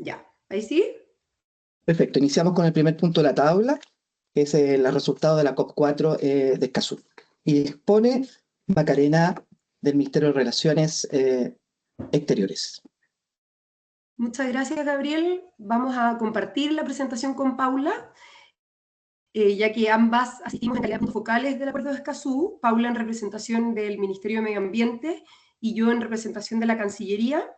Ya, ahí sí. Perfecto, iniciamos con el primer punto de la tabla, que es el resultado de la COP4 de Escazú. Y expone Macarena del Ministerio de Relaciones Exteriores. Muchas gracias, Gabriel. Vamos a compartir la presentación con Paula, ya que ambas asistimos en calidad de puntos focales del Acuerdo de Escazú, Paula en representación del Ministerio de Medio Ambiente y yo en representación de la Cancillería.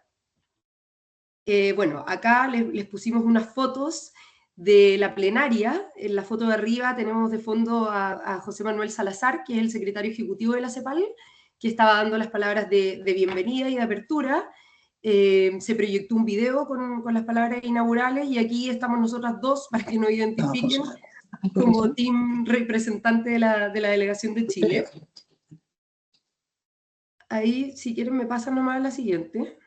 Bueno, acá les pusimos unas fotos de la plenaria. En la foto de arriba tenemos de fondo a José Manuel Salazar, que es el secretario ejecutivo de la CEPAL, que estaba dando las palabras de bienvenida y de apertura. Se proyectó un video con las palabras inaugurales y aquí estamos nosotras dos para que nos identifiquen como team representante de la delegación de Chile. Ahí, si quieren, me pasan nomás a la siguiente.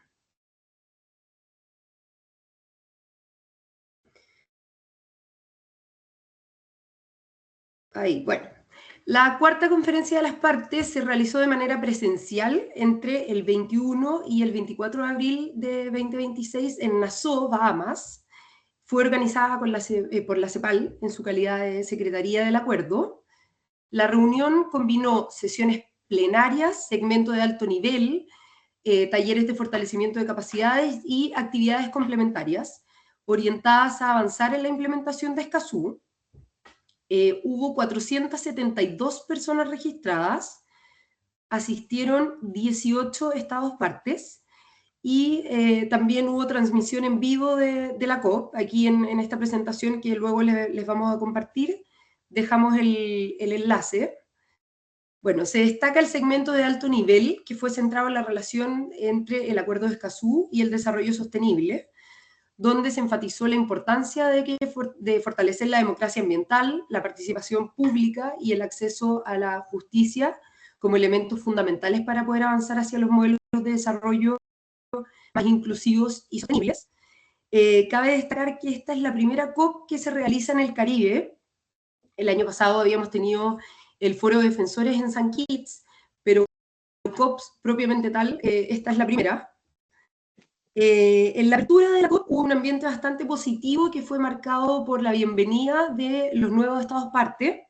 Ahí, bueno. La cuarta conferencia de las partes se realizó de manera presencial entre el 21 y el 24 de abril de 2026 en Nassau, Bahamas. Fue organizada por la CEPAL en su calidad de Secretaría del Acuerdo. La reunión combinó sesiones plenarias, segmento de alto nivel, talleres de fortalecimiento de capacidades y actividades complementarias orientadas a avanzar en la implementación de Escazú. Hubo 472 personas registradas, asistieron 18 estados partes y también hubo transmisión en vivo de la COP. Aquí en esta presentación que luego les vamos a compartir, dejamos el enlace. Bueno, se destaca el segmento de alto nivel que fue centrado en la relación entre el Acuerdo de Escazú y el desarrollo sostenible, donde se enfatizó la importancia de fortalecer la democracia ambiental, la participación pública y el acceso a la justicia como elementos fundamentales para poder avanzar hacia los modelos de desarrollo más inclusivos y sostenibles. Cabe destacar que esta es la primera COP que se realiza en el Caribe. El año pasado habíamos tenido el Foro de Defensores en San Kitts, pero COPs propiamente tal, esta es la primera. En la apertura de la COP hubo un ambiente bastante positivo que fue marcado por la bienvenida de los nuevos estados parte.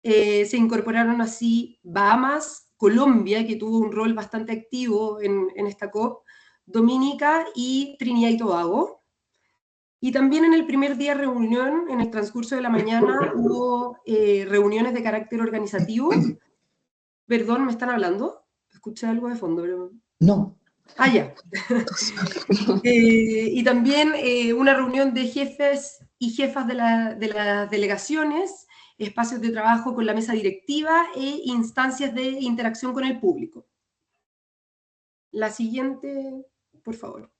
Se incorporaron así Bahamas, Colombia, que tuvo un rol bastante activo en esta COP, Dominica y Trinidad y Tobago. Y también en el primer día de reunión, en el transcurso de la mañana, hubo reuniones de carácter organizativo. Perdón, ¿me están hablando? Escuché algo de fondo, pero... No. Ah, ya. Y también una reunión de jefes y jefas de las delegaciones, espacios de trabajo con la mesa directiva e instancias de interacción con el público. La siguiente, por favor.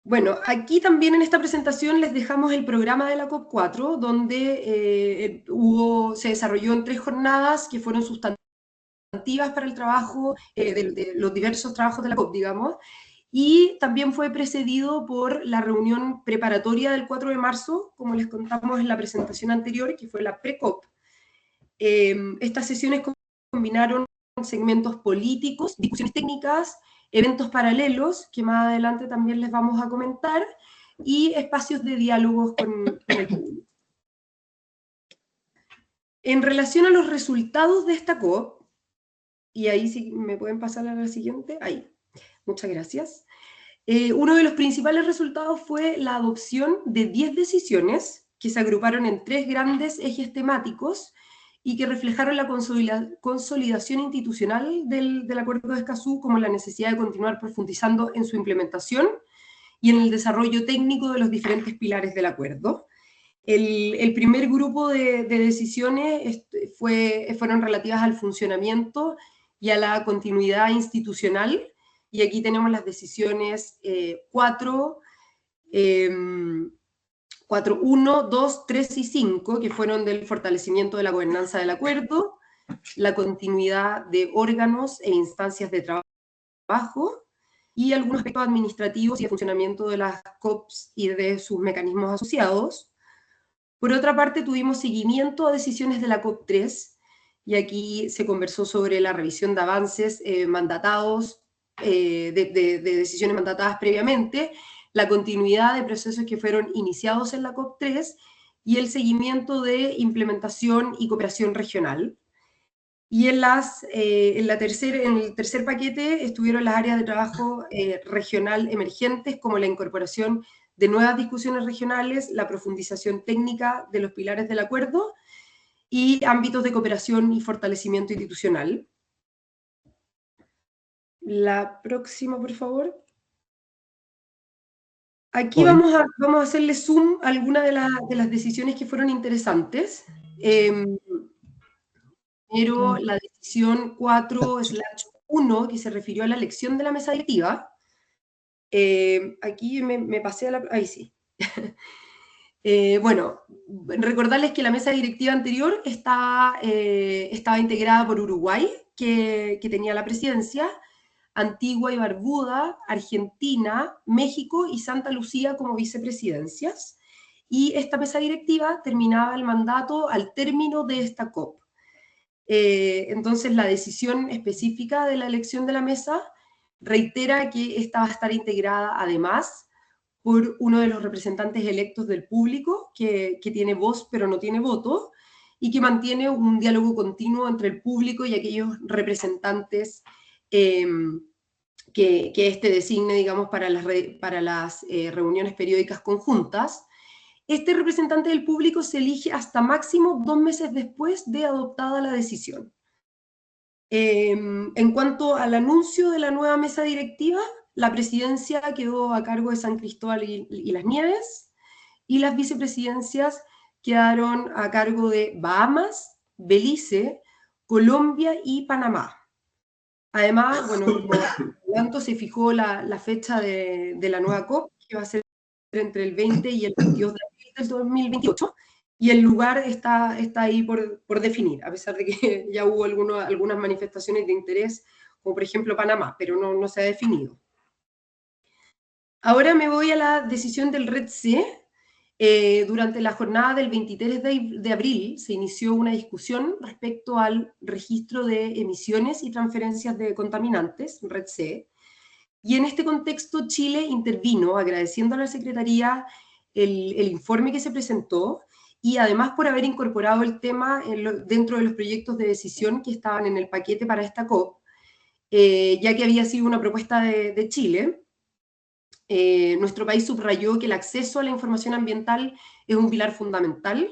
Bueno, aquí también en esta presentación les dejamos el programa de la COP4, donde se desarrolló en 3 jornadas que fueron sustantivas para el trabajo, de los diversos trabajos de la COP, digamos, y también fue precedido por la reunión preparatoria del 4 de marzo, como les contamos en la presentación anterior, que fue la pre-COP. Estas sesiones combinaron segmentos políticos, discusiones técnicas, eventos paralelos, que más adelante también les vamos a comentar, y espacios de diálogos con el público. En relación a los resultados de esta COP, y ahí sí me pueden pasar a la siguiente, ahí, muchas gracias. Uno de los principales resultados fue la adopción de 10 decisiones que se agruparon en 3 grandes ejes temáticos y que reflejaron la consolidación institucional del Acuerdo de Escazú, como la necesidad de continuar profundizando en su implementación y en el desarrollo técnico de los diferentes pilares del acuerdo. El primer grupo de decisiones fueron relativas al funcionamiento y a la continuidad institucional, y aquí tenemos las decisiones 4, 1, 2, 3 y 5, que fueron del fortalecimiento de la gobernanza del acuerdo, la continuidad de órganos e instancias de trabajo, y algunos aspectos administrativos y de funcionamiento de las COPs y de sus mecanismos asociados. Por otra parte, tuvimos seguimiento a decisiones de la COP3, y aquí se conversó sobre la revisión de avances mandatados de decisiones mandatadas previamente, la continuidad de procesos que fueron iniciados en la COP3 y el seguimiento de implementación y cooperación regional. Y en el tercer paquete estuvieron las áreas de trabajo regional emergentes, como la incorporación de nuevas discusiones regionales, la profundización técnica de los pilares del acuerdo y ámbitos de cooperación y fortalecimiento institucional. La próxima, por favor. Aquí vamos a hacerle zoom a algunas de las decisiones que fueron interesantes. Primero, la decisión 4/1, que se refirió a la elección de la mesa directiva. Aquí me pasé a la... Ahí sí. Bueno, recordarles que la mesa directiva anterior estaba integrada por Uruguay, que tenía la presidencia, Antigua y Barbuda, Argentina, México y Santa Lucía como vicepresidencias. Y esta mesa directiva terminaba el mandato al término de esta COP. Entonces, la decisión específica de la elección de la mesa reitera que esta va a estar integrada además por uno de los representantes electos del público, que tiene voz pero no tiene voto, y que mantiene un diálogo continuo entre el público y aquellos representantes que éste designe, digamos, para las reuniones periódicas conjuntas. Este representante del público se elige hasta máximo 2 meses después de adoptada la decisión. En cuanto al anuncio de la nueva mesa directiva, la presidencia quedó a cargo de San Cristóbal y Las Nieves, y las vicepresidencias quedaron a cargo de Bahamas, Belice, Colombia y Panamá. Además, bueno, como adelanto, se fijó la fecha de la nueva COP, que va a ser entre el 20 y el 22 de abril del 2028, y el lugar está ahí por definir, a pesar de que ya hubo algunas manifestaciones de interés, como por ejemplo Panamá, pero no se ha definido. Ahora me voy a la decisión del RED-C. Durante la jornada del 23 de abril se inició una discusión respecto al registro de emisiones y transferencias de contaminantes, RED-C, y en este contexto Chile intervino agradeciendo a la Secretaría el informe que se presentó y además por haber incorporado el tema dentro de los proyectos de decisión que estaban en el paquete para esta COP, ya que había sido una propuesta de Chile. Nuestro país subrayó que el acceso a la información ambiental es un pilar fundamental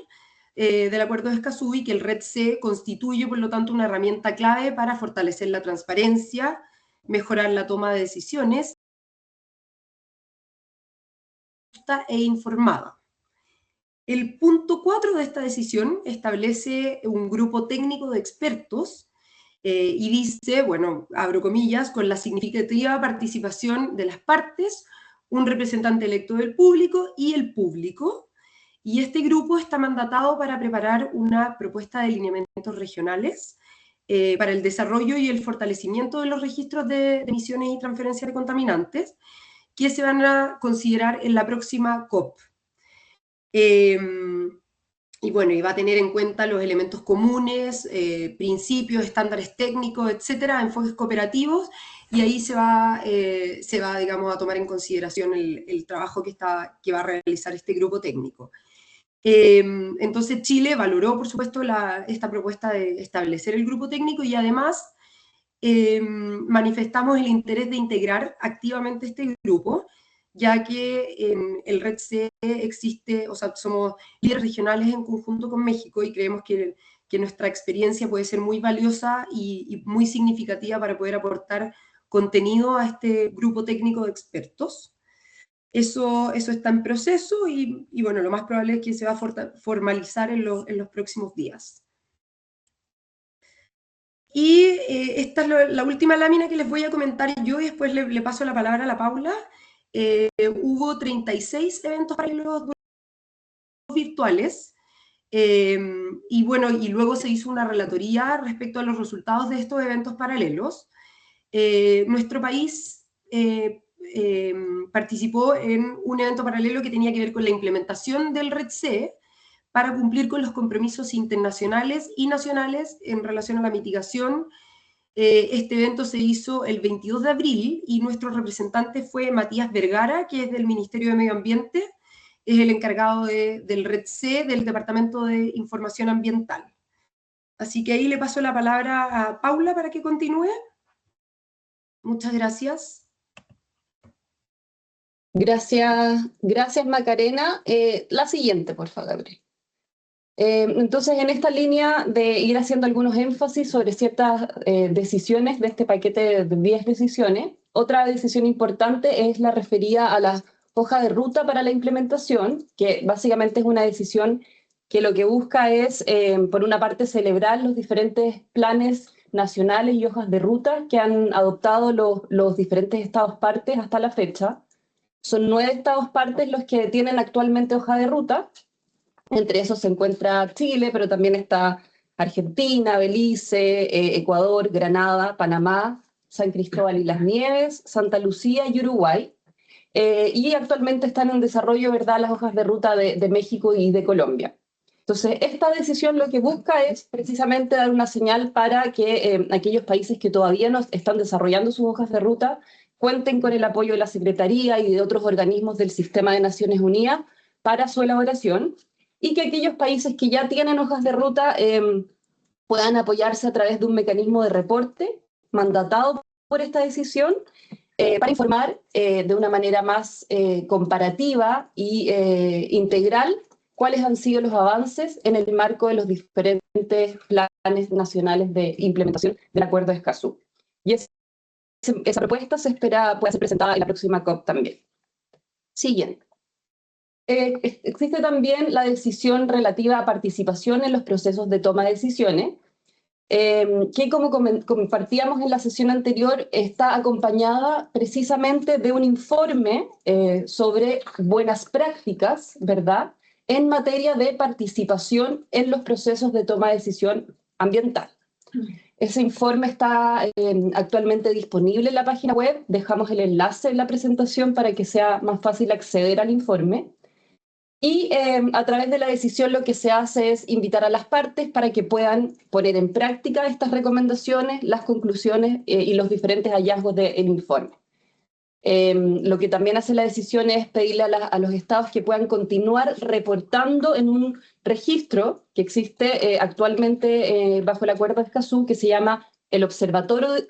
del Acuerdo de Escazú y que el RED-C constituye, por lo tanto, una herramienta clave para fortalecer la transparencia, mejorar la toma de decisiones e informada. El punto 4 de esta decisión establece un grupo técnico de expertos y dice, bueno, abro comillas, con la significativa participación de las partes, un representante electo del público y el público, y este grupo está mandatado para preparar una propuesta de lineamientos regionales para el desarrollo y el fortalecimiento de los registros de emisiones y transferencias de contaminantes que se van a considerar en la próxima COP. Y bueno, y va a tener en cuenta los elementos comunes, principios, estándares técnicos, etcétera, enfoques cooperativos, y ahí se va, digamos, a tomar en consideración el trabajo que va a realizar este grupo técnico. Entonces Chile valoró, por supuesto, esta propuesta de establecer el grupo técnico y además manifestamos el interés de integrar activamente este grupo, ya que en el RED-C existe, o sea, somos líderes regionales en conjunto con México y creemos que nuestra experiencia puede ser muy valiosa y muy significativa para poder aportar contenido a este grupo técnico de expertos. Eso está en proceso y bueno, lo más probable es que se va a formalizar en los próximos días. Y esta es la última lámina que les voy a comentar yo y después le paso la palabra a la Paula. Hubo 36 eventos paralelos virtuales y bueno, y luego se hizo una relatoría respecto a los resultados de estos eventos paralelos. Nuestro país participó en un evento paralelo que tenía que ver con la implementación del RED-C para cumplir con los compromisos internacionales y nacionales en relación a la mitigación Este evento se hizo el 22 de abril y nuestro representante fue Matías Vergara, que es del Ministerio de Medio Ambiente, es el encargado del REDC, del Departamento de Información Ambiental. Así que ahí le paso la palabra a Paula para que continúe. Muchas gracias. Gracias Macarena. La siguiente, por favor, Gabriel. Entonces, en esta línea de ir haciendo algunos énfasis sobre ciertas decisiones de este paquete de 10 decisiones, otra decisión importante es la referida a la hoja de ruta para la implementación, que básicamente es una decisión que lo que busca es, por una parte, celebrar los diferentes planes nacionales y hojas de ruta que han adoptado los diferentes estados partes hasta la fecha. Son 9 estados partes los que tienen actualmente hoja de ruta. Entre esos se encuentra Chile, pero también está Argentina, Belice, Ecuador, Granada, Panamá, San Cristóbal y las Nieves, Santa Lucía y Uruguay. Y actualmente están en desarrollo, ¿verdad?, las hojas de ruta de México y de Colombia. Entonces, esta decisión lo que busca es precisamente dar una señal para que aquellos países que todavía no están desarrollando sus hojas de ruta cuenten con el apoyo de la Secretaría y de otros organismos del Sistema de Naciones Unidas para su elaboración, y que aquellos países que ya tienen hojas de ruta puedan apoyarse a través de un mecanismo de reporte mandatado por esta decisión para informar de una manera más comparativa y integral cuáles han sido los avances en el marco de los diferentes planes nacionales de implementación del Acuerdo de Escazú. Y esa propuesta se espera pueda ser presentada en la próxima COP también. Siguiente. Existe también la decisión relativa a participación en los procesos de toma de decisiones, que como compartíamos en la sesión anterior, está acompañada precisamente de un informe sobre buenas prácticas, ¿verdad?, en materia de participación en los procesos de toma de decisión ambiental. Ese informe está actualmente disponible en la página web, dejamos el enlace en la presentación para que sea más fácil acceder al informe. Y a través de la decisión lo que se hace es invitar a las partes para que puedan poner en práctica estas recomendaciones, las conclusiones y los diferentes hallazgos del informe. Lo que también hace la decisión es pedirle a los estados que puedan continuar reportando en un registro que existe actualmente bajo el Acuerdo de Escazú, que se llama el Observatorio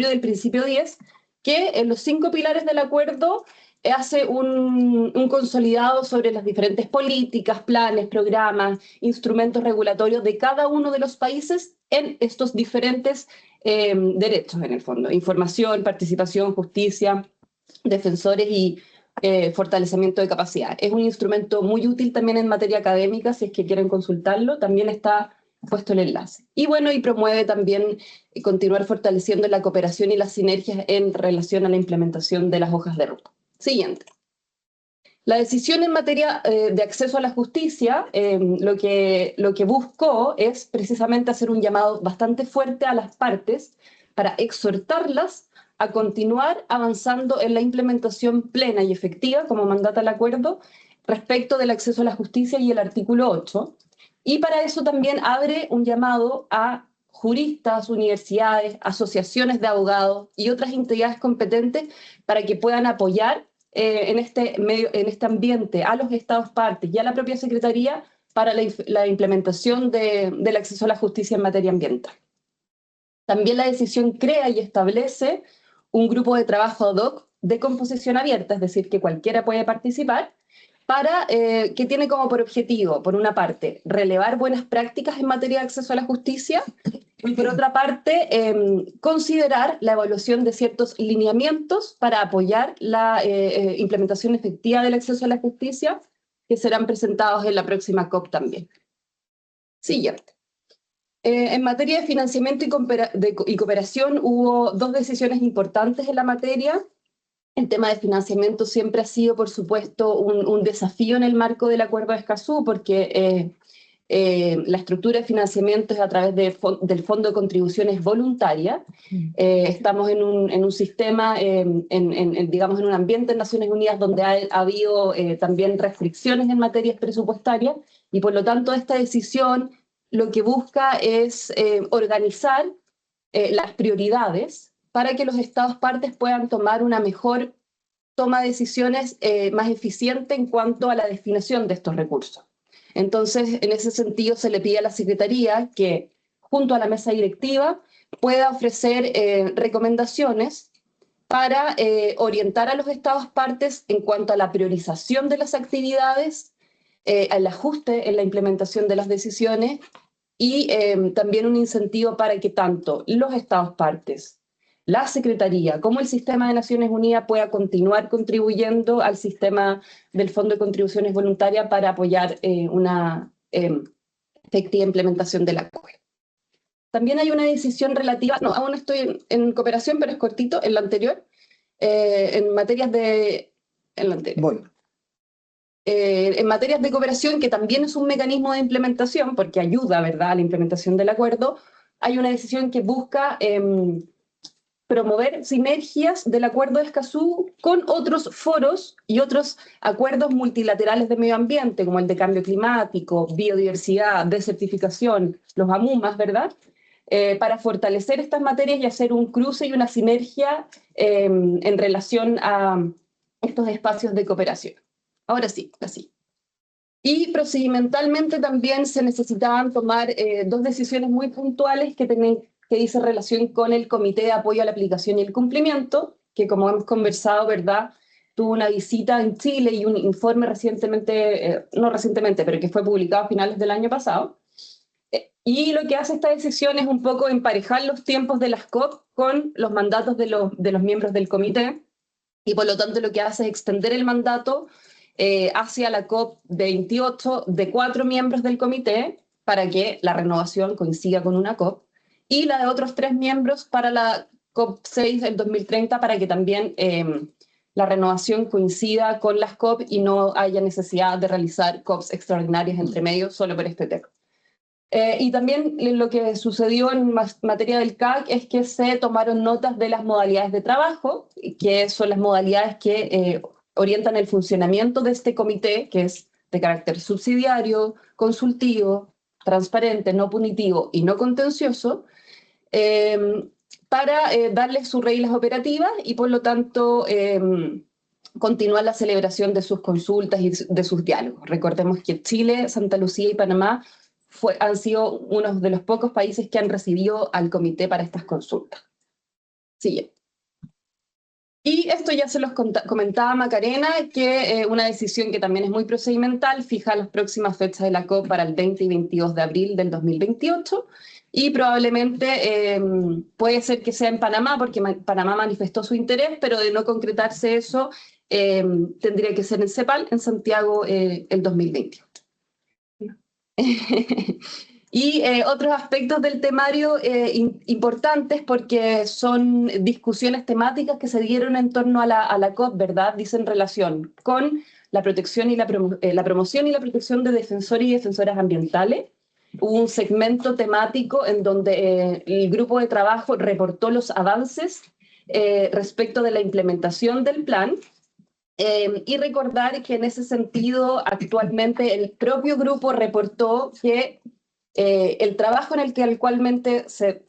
del Principio 10, que en los 5 pilares del acuerdo hace un consolidado sobre las diferentes políticas, planes, programas, instrumentos regulatorios de cada uno de los países en estos diferentes derechos, en el fondo: información, participación, justicia, defensores y fortalecimiento de capacidad. Es un instrumento muy útil también en materia académica, si es que quieren consultarlo, también está puesto el enlace. Y bueno, y promueve también continuar fortaleciendo la cooperación y las sinergias en relación a la implementación de las hojas de ruta. Siguiente. La decisión en materia de acceso a la justicia lo que buscó es precisamente hacer un llamado bastante fuerte a las partes para exhortarlas a continuar avanzando en la implementación plena y efectiva, como mandata el acuerdo, respecto del acceso a la justicia y el artículo 8. Y para eso también abre un llamado a juristas, universidades, asociaciones de abogados y otras entidades competentes para que puedan apoyar en este ambiente a los estados partes y a la propia Secretaría para la implementación del acceso a la justicia en materia ambiental. También la decisión crea y establece un grupo de trabajo ad hoc de composición abierta, es decir, que cualquiera puede participar, que tiene como por objetivo, por una parte, relevar buenas prácticas en materia de acceso a la justicia, y por otra parte, considerar la evaluación de ciertos lineamientos para apoyar la implementación efectiva del acceso a la justicia, que serán presentados en la próxima COP también. Siguiente. En materia de financiamiento y cooperación hubo 2 decisiones importantes en la materia. El tema de financiamiento siempre ha sido, por supuesto, un desafío en el marco del Acuerdo de Escazú, porque la estructura de financiamiento es a través del Fondo de Contribuciones Voluntarias. Estamos en un sistema, digamos, en un ambiente en Naciones Unidas donde ha habido también restricciones en materias presupuestarias, y por lo tanto esta decisión lo que busca es organizar las prioridades para que los Estados partes puedan tomar una mejor toma de decisiones más eficiente en cuanto a la destinación de estos recursos. Entonces, en ese sentido, se le pide a la Secretaría que, junto a la mesa directiva, pueda ofrecer recomendaciones para orientar a los Estados partes en cuanto a la priorización de las actividades, al ajuste en la implementación de las decisiones y también un incentivo para que tanto los Estados partes, la Secretaría como el Sistema de Naciones Unidas pueda continuar contribuyendo al sistema del Fondo de Contribuciones Voluntarias para apoyar una efectiva implementación de la COE. También hay una decisión relativa, no, aún estoy en cooperación, pero es cortito, en la anterior, en materias de... En la anterior. Voy. En materias de cooperación, que también es un mecanismo de implementación, porque ayuda, ¿verdad?, a la implementación del acuerdo, hay una decisión que busca promover sinergias del Acuerdo de Escazú con otros foros y otros acuerdos multilaterales de medio ambiente, como el de cambio climático, biodiversidad, desertificación, los AMUMAS, ¿verdad?, para fortalecer estas materias y hacer un cruce y una sinergia en relación a estos espacios de cooperación. Ahora sí, así. Y procedimentalmente también se necesitaban tomar dos decisiones muy puntuales que dicen relación con el Comité de Apoyo a la Aplicación y el Cumplimiento, que como hemos conversado, ¿verdad?, tuvo una visita en Chile y un informe recientemente, no recientemente, pero que fue publicado a finales del año pasado. Y lo que hace esta decisión es un poco emparejar los tiempos de las COP con los mandatos de los miembros del comité, y por lo tanto lo que hace es extender el mandato hacia la COP28 de 4 miembros del comité para que la renovación coincida con una COP, y la de otros 3 miembros para la COP6 del 2030 para que también la renovación coincida con las COP y no haya necesidad de realizar COPs extraordinarias entre medio solo por este tema. Y también lo que sucedió en materia del CAC es que se tomaron notas de las modalidades de trabajo, que son las modalidades que orientan el funcionamiento de este comité, que es de carácter subsidiario, consultivo, transparente, no punitivo y no contencioso, para darles sus reglas operativas y por lo tanto continuar la celebración de sus consultas y de sus diálogos. Recordemos que Chile, Santa Lucía y Panamá han sido uno de los pocos países que han recibido al comité para estas consultas. Siguiente. Y esto ya se los comentaba Macarena, que una decisión que también es muy procedimental fija las próximas fechas de la COP para el 20 y 22 de abril del 2028, y probablemente puede ser que sea en Panamá, porque Panamá manifestó su interés, pero de no concretarse eso, tendría que ser en CEPAL, en Santiago, el 2028. Y otros aspectos del temario importantes, porque son discusiones temáticas que se dieron en torno a la COP, ¿verdad? Dicen relación con la protección y la promoción y la protección de defensores y defensoras ambientales. Hubo un segmento temático en donde el grupo de trabajo reportó los avances respecto de la implementación del plan. Y recordar que en ese sentido actualmente el propio grupo reportó que el trabajo en el que actualmente se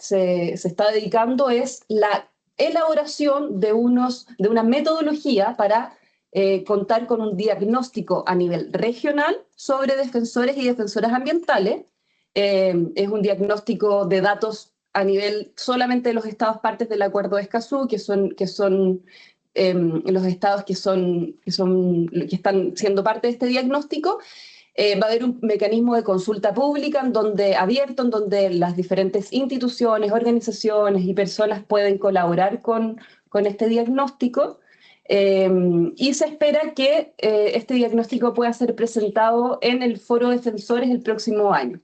está dedicando es la elaboración de una metodología para contar con un diagnóstico a nivel regional sobre defensores y defensoras ambientales. Es un diagnóstico de datos a nivel solamente de los estados partes del Acuerdo de Escazú, que son los estados que están siendo parte de este diagnóstico. Va a haber un mecanismo de consulta pública abierto, en donde las diferentes instituciones, organizaciones y personas pueden colaborar con este diagnóstico, y se espera que este diagnóstico pueda ser presentado en el Foro de Defensores el próximo año.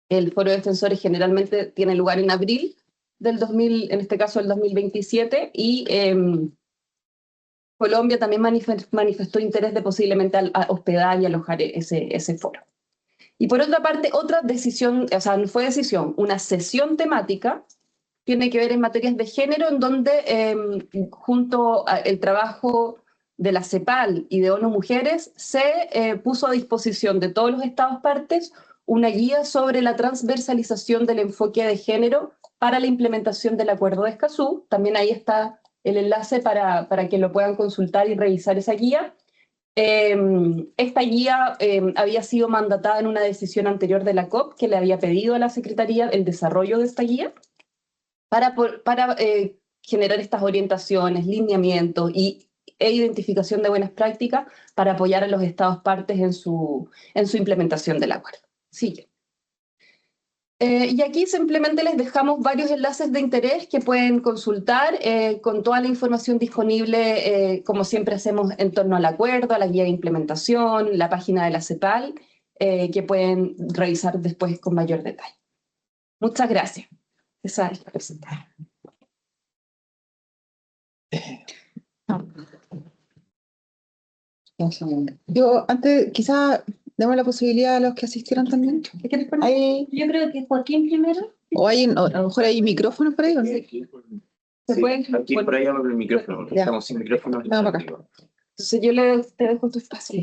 El Foro de Defensores generalmente tiene lugar en abril del 2000, en este caso el 2027, y Colombia también manifestó interés de posiblemente hospedar y alojar ese foro. Y por otra parte, otra decisión, o sea, no fue decisión, una sesión temática, tiene que ver en materias de género, en donde junto al trabajo de la CEPAL y de ONU Mujeres se puso a disposición de todos los estados partes una guía sobre la transversalización del enfoque de género para la implementación del Acuerdo de Escazú. También ahí está el enlace para que lo puedan consultar y revisar esa guía. Esta guía había sido mandatada en una decisión anterior de la COP que le había pedido a la Secretaría el desarrollo de esta guía para generar estas orientaciones, lineamientos e identificación de buenas prácticas para apoyar a los Estados partes en su implementación del acuerdo. Sigue. Y aquí simplemente les dejamos varios enlaces de interés que pueden consultar con toda la información disponible, como siempre hacemos en torno al acuerdo, a la guía de implementación, la página de la CEPAL, que pueden revisar después con mayor detalle. Muchas gracias. Esa es la presentación. Yo antes, quizá demos la posibilidad a los que asistieron también. ¿Qué quieres poner? Ahí, Yo creo que Joaquín primero. o hay, a lo mejor hay micrófonos por ahí. ¿O no? ¿Se pueden? Aquí por ahí hablo el micrófono, porque Ya. estamos sin micrófono. Vamos para acá. Entonces yo te dejo tu espacio.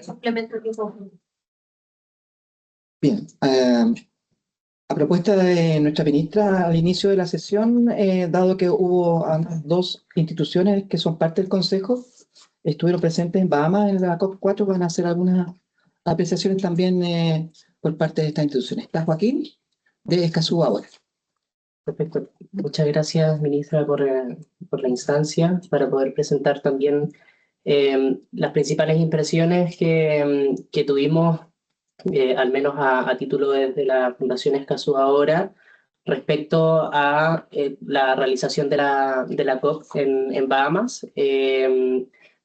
Complemento que Bien, a propuesta de nuestra ministra al inicio de la sesión, dado que hubo dos instituciones que son parte del Consejo, estuvieron presentes en Bahamas en la COP4, van a hacer algunas apreciaciones también por parte de estas instituciones. Está Joaquín de Escazú ahora. Perfecto. Muchas gracias, ministra, por la instancia para poder presentar también las principales impresiones que tuvimos, al menos a título de la Fundación Escazú ahora, respecto a la realización de la COP en Bahamas.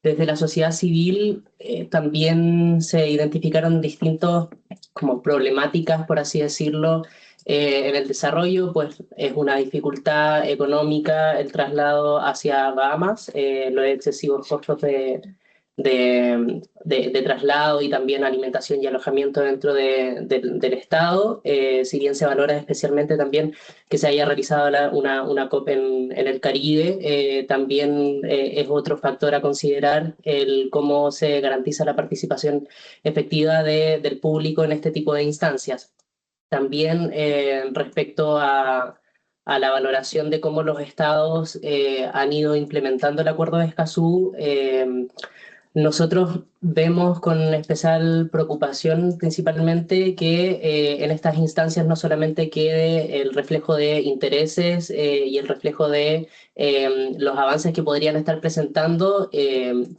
Desde la sociedad civil también se identificaron distintos como problemáticas, por así decirlo, en el desarrollo. Pues es una dificultad económica el traslado hacia Bahamas, los excesivos costos de traslado y también alimentación y alojamiento dentro del Estado, si bien se valora especialmente también que se haya realizado una COP en el Caribe, también es otro factor a considerar el cómo se garantiza la participación efectiva del público en este tipo de instancias. También respecto a la valoración de cómo los estados han ido implementando el Acuerdo de Escazú, nosotros vemos con especial preocupación principalmente que en estas instancias no solamente quede el reflejo de intereses y el reflejo de los avances que podrían estar presentando,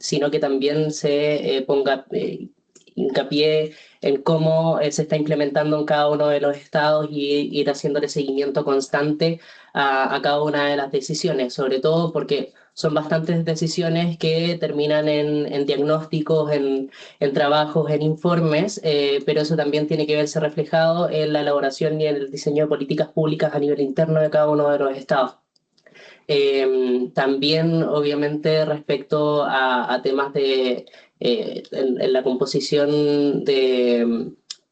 sino que también se ponga hincapié en cómo se está implementando en cada uno de los estados y ir haciéndole seguimiento constante a cada una de las decisiones, sobre todo porque son bastantes decisiones que terminan en diagnósticos, en trabajos, en informes, pero eso también tiene que verse reflejado en la elaboración y en el diseño de políticas públicas a nivel interno de cada uno de los estados. También, obviamente, respecto a temas en la composición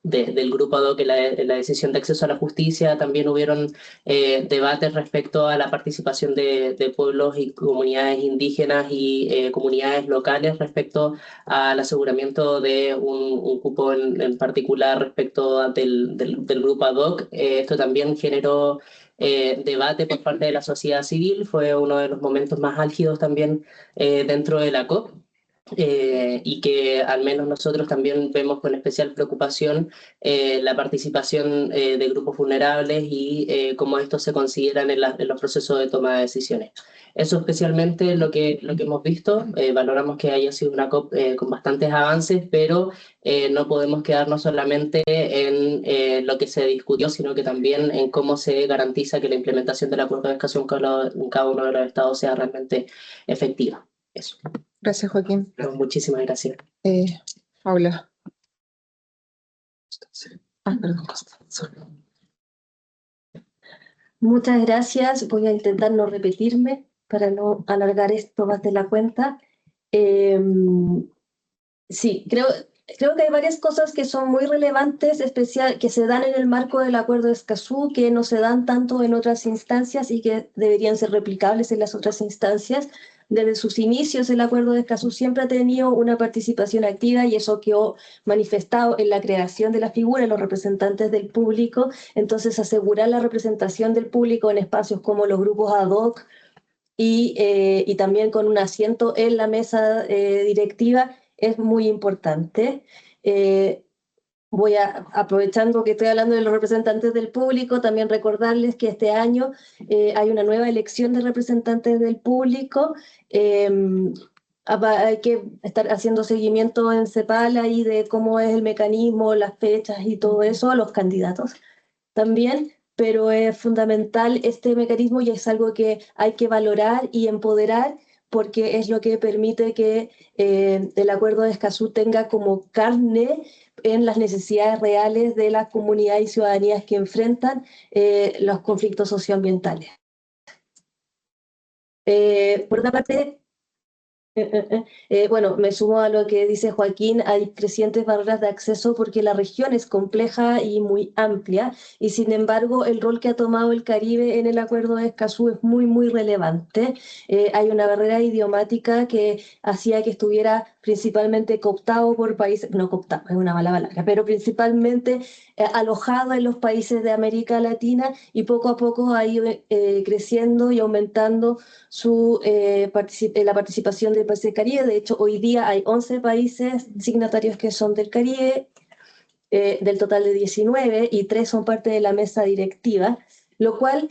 del grupo ad hoc en la decisión de acceso a la justicia, también hubieron debates respecto a la participación de pueblos y comunidades indígenas y comunidades locales respecto al aseguramiento de un cupo en particular respecto del grupo ad hoc. Esto también generó debate por parte de la sociedad civil, fue uno de los momentos más álgidos también dentro de la COP. Y que al menos nosotros también vemos con especial preocupación la participación de grupos vulnerables y cómo estos se consideran en los procesos de toma de decisiones. Eso especialmente lo que hemos visto. Valoramos que haya sido una COP con bastantes avances, pero no podemos quedarnos solamente en lo que se discutió, sino que también en cómo se garantiza que la implementación del Acuerdo de Escazú en cada uno de los estados sea realmente efectiva. Eso. Gracias, Joaquín. Muchísimas gracias. Paula. Perdón. Muchas gracias. Voy a intentar no repetirme para no alargar esto más de la cuenta. Sí, creo que hay varias cosas que son muy relevantes, que se dan en el marco del Acuerdo de Escazú, que no se dan tanto en otras instancias y que deberían ser replicables en las otras instancias. desde sus inicios el Acuerdo de Escazú siempre ha tenido una participación activa y eso quedó manifestado en la creación de la figura de los representantes del público. Entonces, asegurar la representación del público en espacios como los grupos ad hoc y también con un asiento en la mesa directiva es muy importante. Aprovechando que estoy hablando de los representantes del público, también recordarles que este año hay una nueva elección de representantes del público. Hay que estar haciendo seguimiento en CEPAL ahí de cómo es el mecanismo, las fechas y todo eso, a los candidatos también, pero es fundamental este mecanismo y es algo que hay que valorar y empoderar porque es lo que permite que el Acuerdo de Escazú tenga como carne en las necesidades reales de las comunidades y ciudadanías que enfrentan los conflictos socioambientales. Por otra parte, bueno, me sumo a lo que dice Joaquín, hay crecientes barreras de acceso porque la región es compleja y muy amplia y sin embargo el rol que ha tomado el Caribe en el Acuerdo de Escazú es muy, muy relevante. Hay una barrera idiomática que hacía que estuviera principalmente cooptado por países, no cooptado, es una mala palabra, pero principalmente alojado en los países de América Latina y poco a poco ha ido creciendo y aumentando la participación del país del Caribe. De hecho, hoy día hay 11 países signatarios que son del Caribe, del total de 19, y 3 son parte de la mesa directiva, lo cual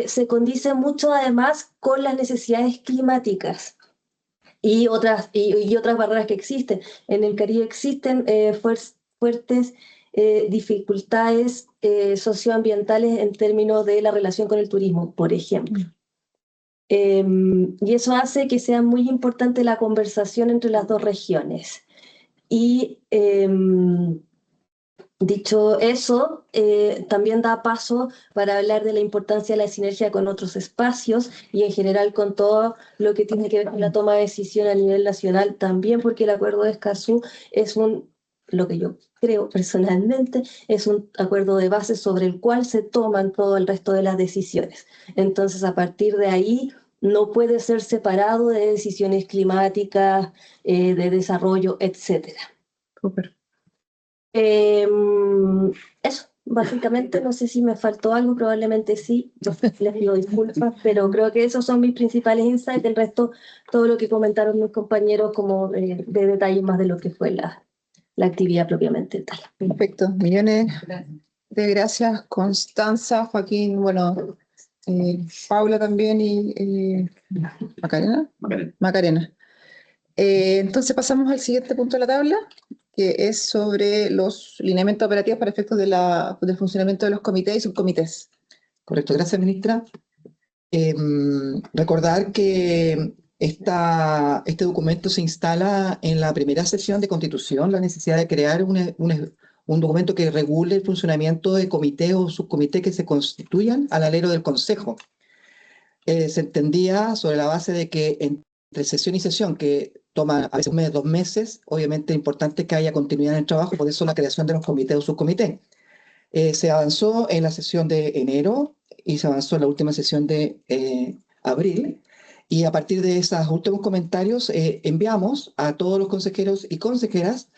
se condice mucho además con las necesidades climáticas y otras barreras que existen. En el Caribe existen fuertes dificultades socioambientales en términos de la relación con el turismo, por ejemplo. Y eso hace que sea muy importante la conversación entre las dos regiones. Y dicho eso, también da paso para hablar de la importancia de la sinergia con otros espacios y en general con todo lo que tiene que ver con la toma de decisión a nivel nacional también, porque el Acuerdo de Escazú es lo que yo creo personalmente, es un acuerdo de base sobre el cual se toman todo el resto de las decisiones. Entonces, a partir de ahí, no puede ser separado de decisiones climáticas, de desarrollo, etc. Súper. Eso, básicamente, no sé si me faltó algo, probablemente sí, les pido disculpas, pero creo que esos son mis principales insights. El resto, todo lo que comentaron mis compañeros, como de detalle más de lo que fue la actividad propiamente tal. Perfecto. Millones de gracias, Constanza, Joaquín, bueno, Paula también y Macarena. Macarena. Entonces pasamos al siguiente punto de la tabla, que es sobre los lineamientos operativos para efectos del funcionamiento de los comités y subcomités. Correcto, gracias, ministra. Recordar que este documento se instala en la primera sesión de Constitución, la necesidad de crear un documento que regule el funcionamiento de comités o subcomités que se constituyan al alero del Consejo. Se entendía sobre la base de que entre sesión y sesión, que toma a veces 1 mes, 2 meses, obviamente es importante que haya continuidad en el trabajo, por eso la creación de los comités o subcomités. Se avanzó en la sesión de enero y se avanzó en la última sesión de abril, y a partir de esos últimos comentarios enviamos a todos los consejeros y consejeras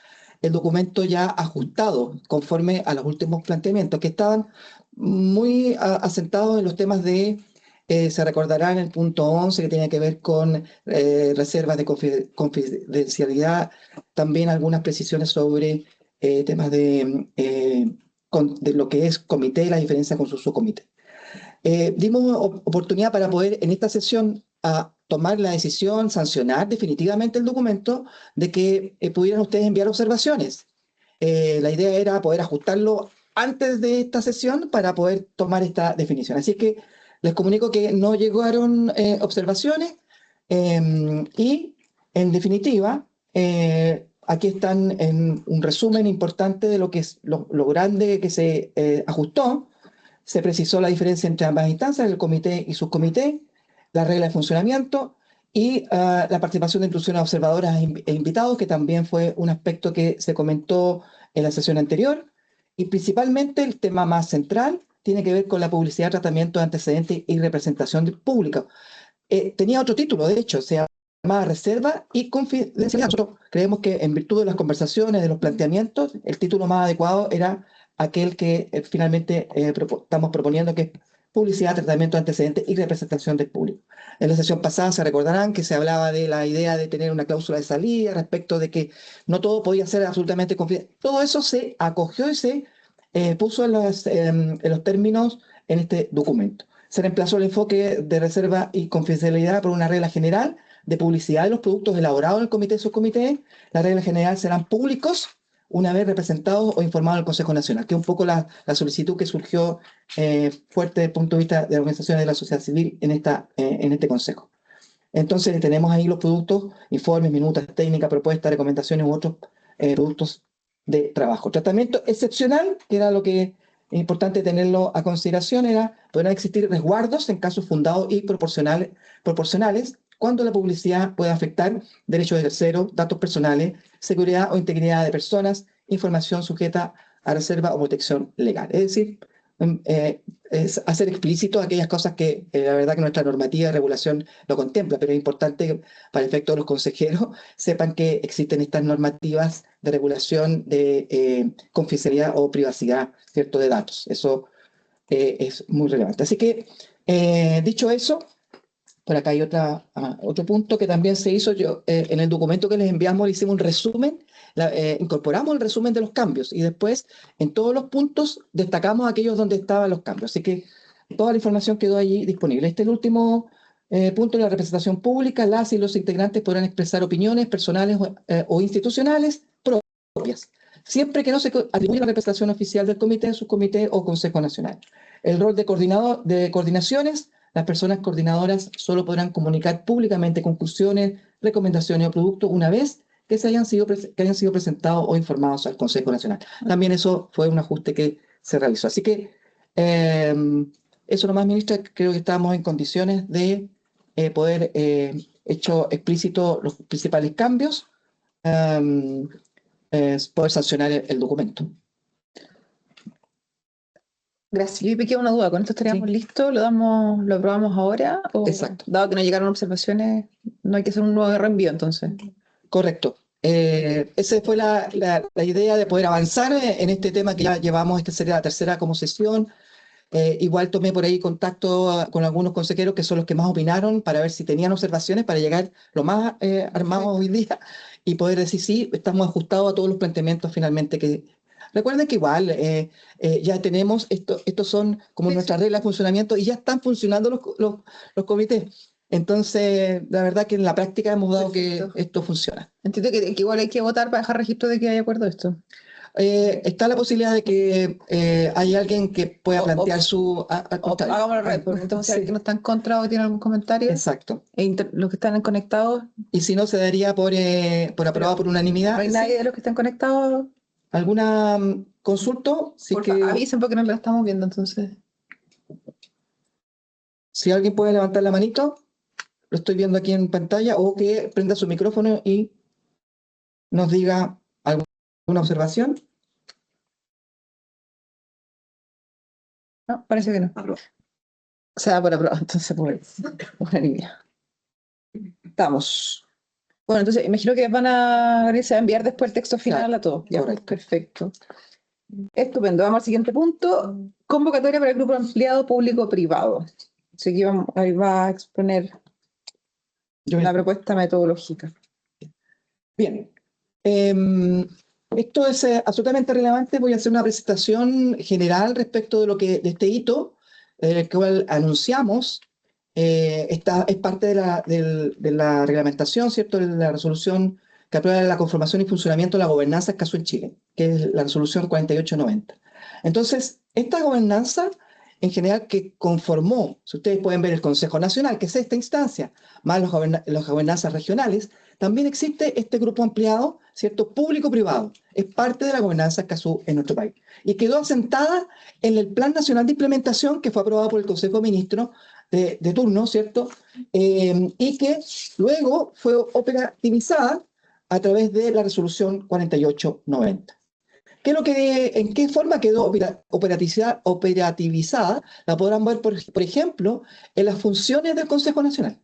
el documento ya ajustado conforme a los últimos planteamientos, que estaban muy asentados en los temas de, se recordarán el punto 11, que tiene que ver con reservas de confidencialidad, también algunas precisiones sobre temas de lo que es comité y la diferencia con su subcomité. Dimos oportunidad para poder en esta sesión tomar la decisión, sancionar definitivamente el documento, de que pudieran ustedes enviar observaciones. La idea era poder ajustarlo antes de esta sesión para poder tomar esta definición. Así que les comunico que no llegaron observaciones y, en definitiva, aquí están en un resumen importante de lo que es lo grande que se ajustó. Se precisó la diferencia entre ambas instancias, el comité y subcomité, la regla de funcionamiento y la participación de inclusión a observadoras e invitados, que también fue un aspecto que se comentó en la sesión anterior. Y principalmente el tema más central tiene que ver con la publicidad, tratamiento de antecedentes y representación pública. Tenía otro título, de hecho, se llamada reserva y confidencialidad. Nosotros creemos que en virtud de las conversaciones, de los planteamientos, el título más adecuado era aquel que finalmente estamos proponiendo, que es publicidad, tratamiento de antecedentes y representación del público. En la sesión pasada se recordarán que se hablaba de la idea de tener una cláusula de salida respecto de que no todo podía ser absolutamente confidencial. Todo eso se acogió y se puso en los términos en este documento. Se reemplazó el enfoque de reserva y confidencialidad por una regla general de publicidad de los productos elaborados en el comité y subcomité. La regla general serán públicos una vez representados o informados al Consejo Nacional, que es un poco la solicitud que surgió fuerte desde el punto de vista de organizaciones de la sociedad civil en este Consejo. Entonces tenemos ahí los productos, informes, minutas, técnicas, propuestas, recomendaciones u otros productos de trabajo. Tratamiento excepcional, que era lo que es importante tenerlo a consideración, podrán existir resguardos en casos fundados y proporcionales cuando la publicidad pueda afectar derechos de terceros, datos personales, seguridad o integridad de personas, información sujeta a reserva o protección legal. Es decir, es hacer explícito aquellas cosas que la verdad que nuestra normativa de regulación lo contempla, pero es importante que para el efecto de los consejeros sepan que existen estas normativas de regulación de confidencialidad o privacidad, ¿cierto?, de datos. Eso es muy relevante. Así que, dicho eso, por acá hay otro punto que también se hizo. En el documento que les enviamos le hicimos un resumen, incorporamos el resumen de los cambios y después en todos los puntos destacamos aquellos donde estaban los cambios. Así que toda la información quedó allí disponible. Este es el último punto de la representación pública. Las y los integrantes podrán expresar opiniones personales o institucionales propias, siempre que no se atribuya la representación oficial del comité, subcomité o Consejo Nacional. El rol de coordinaciones. Las personas coordinadoras solo podrán comunicar públicamente conclusiones, recomendaciones o productos una vez que hayan sido presentados o informados al Consejo Nacional. También eso fue un ajuste que se realizó. Así que eso nomás, ministra, creo que estamos en condiciones de poder hecho explícito los principales cambios, poder sancionar el documento. Gracias. Yo me queda una duda. ¿Con esto estaríamos listos? ¿Lo aprobamos ahora? Exacto. Dado que no llegaron observaciones, no hay que hacer un nuevo reenvío, entonces. Correcto. Esa fue la idea de poder avanzar en este tema que ya llevamos. Esta sería la tercera como sesión. Igual tomé por ahí contacto con algunos consejeros que son los que más opinaron para ver si tenían observaciones para llegar lo más armados hoy día y poder decir sí, estamos ajustados a todos los planteamientos finalmente que... Recuerden que igual ya tenemos, estos son como nuestras reglas de funcionamiento y ya están funcionando los comités. Entonces, la verdad que en la práctica hemos dado que esto funciona. Entiendo que igual hay que votar para dejar registro de que hay acuerdo a esto. Está la posibilidad de que haya alguien que pueda plantear su... Hagámoslo al revés, porque entonces si alguien no está en contra o tiene algún comentario. Exacto. Los que están conectados. Y si no, se daría por aprobado por unanimidad. ¿No hay nadie de los que están conectados? ¿Alguna consulta? Avisen porque no la estamos viendo, entonces. Si alguien puede levantar la manito, lo estoy viendo aquí en pantalla, o que prenda su micrófono y nos diga alguna observación. No, parece que no. O sea, por aprobado, entonces por unanimidad. Estamos. Bueno, entonces imagino que se va a enviar después el texto final a todos. Ya, correcto. Perfecto. Estupendo. Vamos al siguiente punto. Convocatoria para el grupo ampliado público-privado. Así que ahí va a exponer la propuesta metodológica. Bien. Esto es absolutamente relevante. Voy a hacer una presentación general respecto de este hito, el cual anunciamos. Es parte de la reglamentación, ¿cierto?, de la resolución que aprueba la conformación y funcionamiento de la gobernanza Escazú en Chile, que es la resolución 4890. Entonces, esta gobernanza, en general, que conformó, si ustedes pueden ver el Consejo Nacional, que es esta instancia, más las gobernanzas regionales, también existe este grupo ampliado, ¿cierto?, público-privado. Es parte de la gobernanza Escazú en nuestro país. Y quedó asentada en el Plan Nacional de Implementación que fue aprobado por el Consejo de Ministros de turno, ¿cierto? Y que luego fue operativizada a través de la resolución 4890. ¿En qué forma quedó operativizada? La podrán ver, por ejemplo, en las funciones del Consejo Nacional.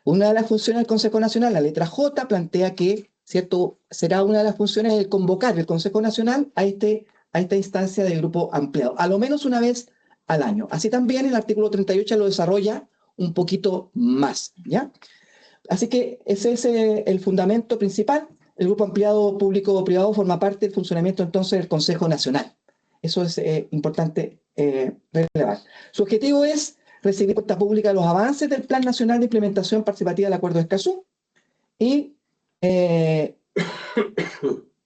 Una de las funciones del Consejo Nacional, la letra J, plantea que, ¿cierto?, será una de las funciones el convocar el Consejo Nacional a esta instancia de grupo ampliado, a lo menos una vez al año. Así también el artículo 38 lo desarrolla un poquito más, ¿ya? Así que ese es el fundamento principal. El grupo ampliado público-privado forma parte del funcionamiento entonces del Consejo Nacional. Eso es importante relevar. Su objetivo es recibir cuenta pública de los avances del Plan Nacional de Implementación Participativa del Acuerdo de Escazú y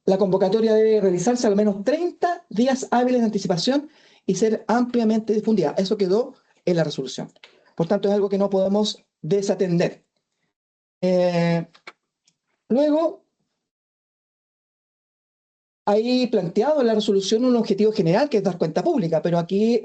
la convocatoria debe realizarse al menos 30 días hábiles de anticipación y ser ampliamente difundida. Eso quedó en la resolución. Por tanto, es algo que no podemos desatender. Luego, hay planteado en la resolución un objetivo general que es dar cuenta pública, pero aquí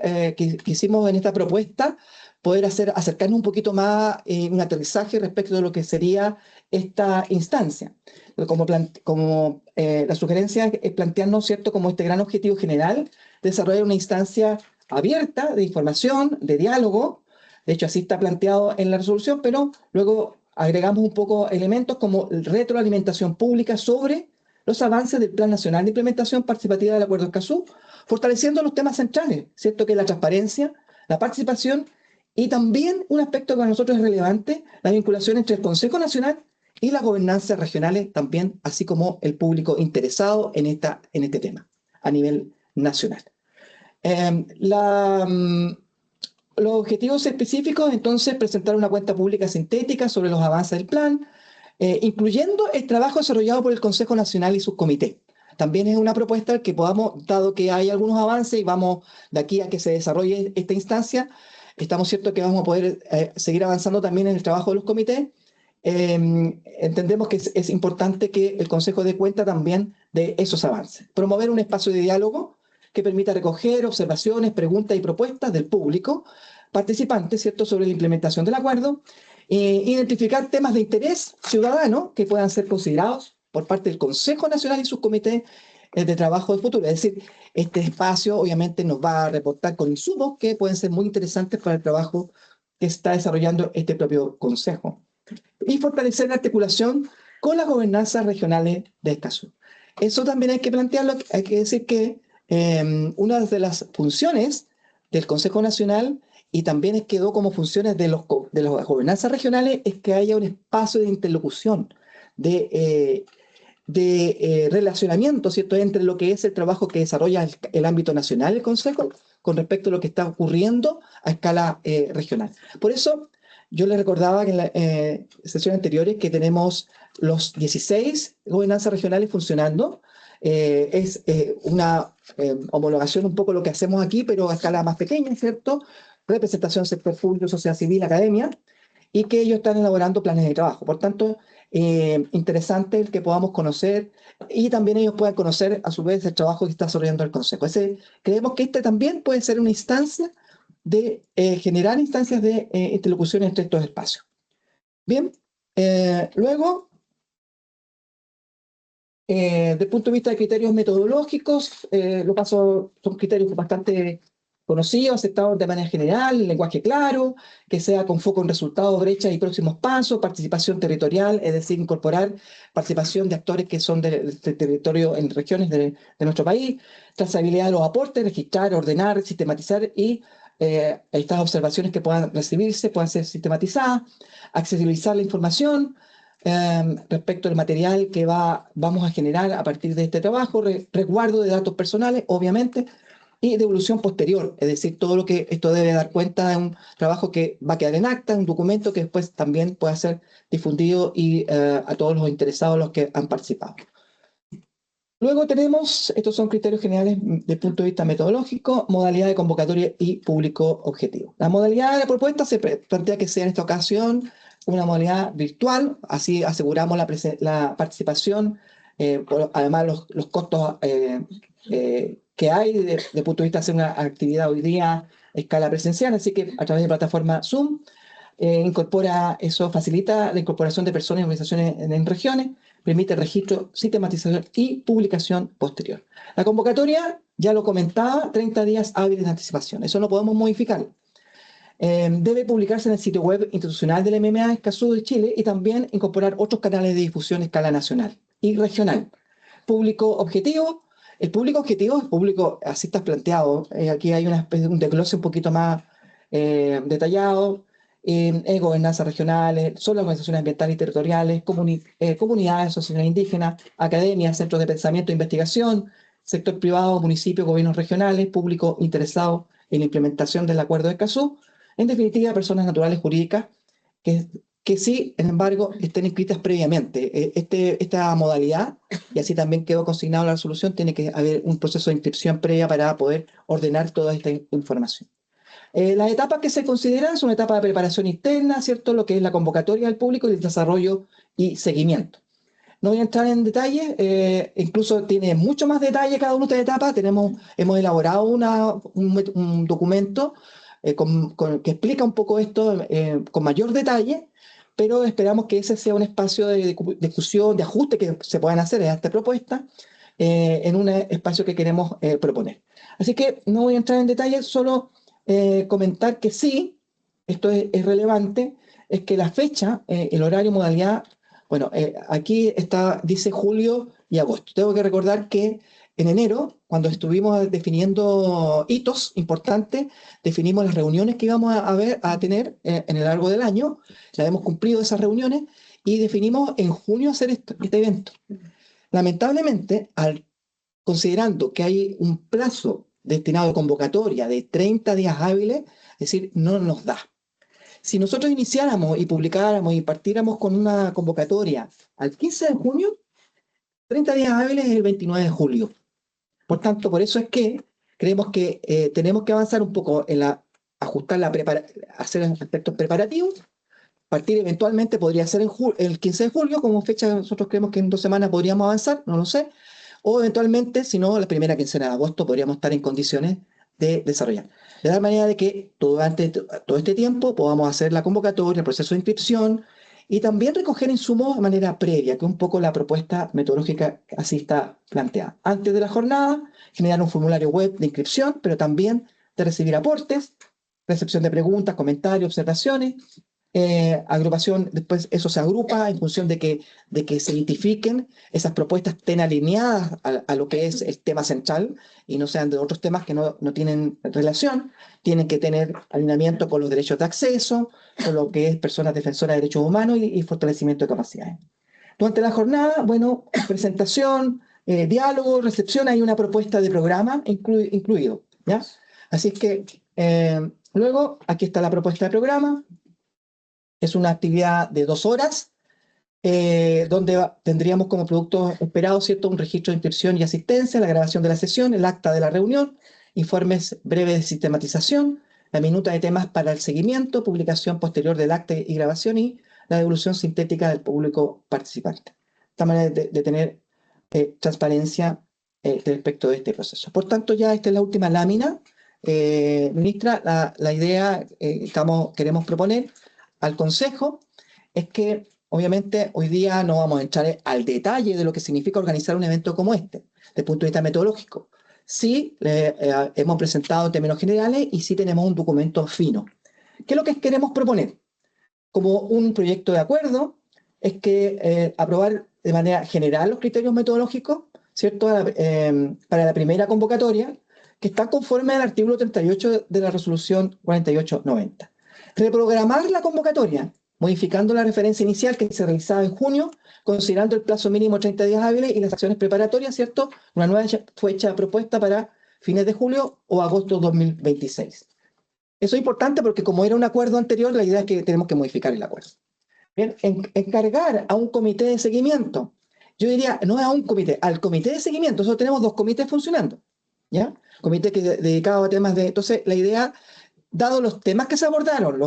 quisimos en esta propuesta poder acercarnos un poquito más un aterrizaje respecto de lo que sería esta instancia. La sugerencia es plantearnos, ¿cierto?, como este gran objetivo general, desarrollar una instancia abierta de información, de diálogo. De hecho, así está planteado en la resolución, pero luego agregamos un poco elementos como retroalimentación pública sobre los avances del Plan Nacional de Implementación Participativa del Acuerdo de Escazú, fortaleciendo los temas centrales, ¿cierto?, que es la transparencia, la participación y también un aspecto que para nosotros es relevante, la vinculación entre el Consejo Nacional y las gobernanzas regionales también, así como el público interesado en este tema a nivel nacional. Los objetivos específicos, entonces, presentar una cuenta pública sintética sobre los avances del plan, incluyendo el trabajo desarrollado por el Consejo Nacional y sus comités. También es una propuesta que podamos, dado que hay algunos avances y vamos de aquí a que se desarrolle esta instancia, estamos ciertos que vamos a poder seguir avanzando también en el trabajo de los comités. Entendemos que es importante que el Consejo dé cuenta también de esos avances. Promover un espacio de diálogo que permita recoger observaciones, preguntas y propuestas del público participante, ¿cierto?, sobre la implementación del acuerdo. Identificar temas de interés ciudadano que puedan ser considerados por parte del Consejo Nacional y sus comités de trabajo de futuro. Es decir, este espacio obviamente nos va a reportar con insumos que pueden ser muy interesantes para el trabajo que está desarrollando este propio Consejo. Y fortalecer la articulación con las gobernanzas regionales de Escazú. Eso también hay que plantearlo, hay que decir que una de las funciones del Consejo Nacional y también quedó como funciones de las gobernanzas regionales es que haya un espacio de interlocución, de relacionamiento, ¿cierto?, entre lo que es el trabajo que desarrolla el ámbito nacional, el Consejo, con respecto a lo que está ocurriendo a escala regional. Por eso, yo les recordaba que en las sesiones anteriores que tenemos los 16 gobernanzas regionales funcionando. Es una homologación un poco lo que hacemos aquí, pero a escala más pequeña, ¿cierto? Representación, sector público, sociedad civil, academia, y que ellos están elaborando planes de trabajo. Por tanto, interesante el que podamos conocer y también ellos puedan conocer a su vez el trabajo que está desarrollando el Consejo. Creemos que también puede ser una instancia de generar instancias de interlocución entre estos espacios. Bien, luego, desde el punto de vista de criterios metodológicos, son criterios bastante conocidos, aceptados de manera general, lenguaje claro, que sea con foco en resultados, brechas y próximos pasos, participación territorial, es decir, incorporar participación de actores que son del territorio en regiones de nuestro país, trazabilidad de los aportes, registrar, ordenar, sistematizar y estas observaciones que puedan recibirse puedan ser sistematizadas, accesibilizar la información respecto al material que vamos a generar a partir de este trabajo, resguardo de datos personales, obviamente, y devolución posterior, es decir, todo lo que esto debe dar cuenta de un trabajo que va a quedar en acta, un documento que después también pueda ser difundido y a todos los interesados, los que han participado. Luego tenemos, estos son criterios generales desde el punto de vista metodológico, modalidad de convocatoria y público objetivo. La modalidad de la propuesta se plantea que sea en esta ocasión una modalidad virtual, así aseguramos la participación, además los costos que hay desde el punto de vista de hacer una actividad hoy día a escala presencial, así que a través de plataforma Zoom facilita la incorporación de personas y organizaciones en regiones, permite registro, sistematización y publicación posterior. La convocatoria, ya lo comentaba, 30 días hábiles de anticipación, eso no podemos modificar. debe publicarse en el sitio web institucional del MMA Escazú de Chile y también incorporar otros canales de difusión a escala nacional y regional. Público objetivo. El público objetivo es público, así está planteado. Aquí hay una especie de un desglose un poquito más detallado. Gobernanzas regionales, son las organizaciones ambientales y territoriales, comunidades, asociaciones indígenas, academias, centros de pensamiento e investigación, sector privado, municipios, gobiernos regionales, público interesado en la implementación del Acuerdo de Escazú. En definitiva, personas naturales jurídicas que sí, sin embargo, estén inscritas previamente. Esta modalidad, y así también quedó consignado en la resolución, tiene que haber un proceso de inscripción previa para poder ordenar toda esta información. Las etapas que se consideran son etapas de preparación interna, ¿cierto? Lo que es la convocatoria del público y el desarrollo y seguimiento. No voy a entrar en detalle, incluso tiene mucho más detalle cada una de estas etapas. Hemos elaborado un documento que explica un poco esto con mayor detalle, pero esperamos que ese sea un espacio de discusión, de ajuste que se puedan hacer a esta propuesta en un espacio que queremos proponer. Así que no voy a entrar en detalle, solo comentar que sí, esto es relevante, es que la fecha, el horario, modalidad, bueno, aquí dice julio y agosto. Tengo que recordar que en enero, cuando estuvimos definiendo hitos importantes, definimos las reuniones que íbamos a tener en el largo del año, ya hemos cumplido esas reuniones y definimos en junio hacer este evento. Lamentablemente, considerando que hay un plazo destinado a convocatoria de 30 días hábiles, es decir, no nos da. Si nosotros iniciáramos y publicáramos y partiéramos con una convocatoria al 15 de junio, 30 días hábiles es el 29 de julio. Por tanto, por eso es que creemos que tenemos que avanzar un poco en ajustar hacer aspectos preparativos. Partir eventualmente podría ser el 15 de julio, como fecha nosotros creemos que en 2 semanas podríamos avanzar, no lo sé. O eventualmente, si no, la primera quincena de agosto podríamos estar en condiciones de desarrollar. De tal manera de que durante todo este tiempo podamos hacer la convocatoria, el proceso de inscripción y también recoger insumos de manera previa, que un poco la propuesta metodológica así está planteada. Antes de la jornada, generar un formulario web de inscripción, pero también de recibir aportes, recepción de preguntas, comentarios, observaciones, agrupación, después eso se agrupa en función de que se identifiquen, esas propuestas estén alineadas a lo que es el tema central y no sean de otros temas que no tienen relación, tienen que tener alineamiento con los derechos de acceso, con lo que es personas defensoras de derechos humanos y fortalecimiento de capacidades. Durante la jornada, bueno, presentación, diálogo, recepción, hay una propuesta de programa incluido, ¿ya? Así es que luego, aquí está la propuesta de programa. Es una actividad de 2 horas, donde tendríamos como producto esperado, ¿cierto?, un registro de inscripción y asistencia, la grabación de la sesión, el acta de la reunión, informes breves de sistematización, la minuta de temas para el seguimiento, publicación posterior del acta y grabación y la devolución sintética del público participante. De esta manera de tener transparencia respecto de este proceso. Por tanto, ya esta es la última lámina. Ministra, la idea queremos proponer al Consejo es que obviamente hoy día no vamos a entrar al detalle de lo que significa organizar un evento como este, desde el punto de vista metodológico. Sí, hemos presentado en términos generales y sí tenemos un documento fino. ¿Qué es lo que queremos proponer? Como un proyecto de acuerdo, es que aprobar de manera general los criterios metodológicos, ¿cierto?, para la primera convocatoria, que está conforme al artículo 38 de la resolución 4890. Reprogramar la convocatoria, modificando la referencia inicial que se realizaba en junio, considerando el plazo mínimo de 30 días hábiles y las acciones preparatorias, ¿cierto? Una nueva fecha propuesta para fines de julio o agosto de 2026. Eso es importante porque como era un acuerdo anterior, la idea es que tenemos que modificar el acuerdo. Bien, encargar a un comité de seguimiento. Yo diría, no a un comité, al comité de seguimiento. Nosotros tenemos 2 comités funcionando, ¿ya? Comité dedicado a temas de... Entonces, la idea... Dado los temas que se abordaron,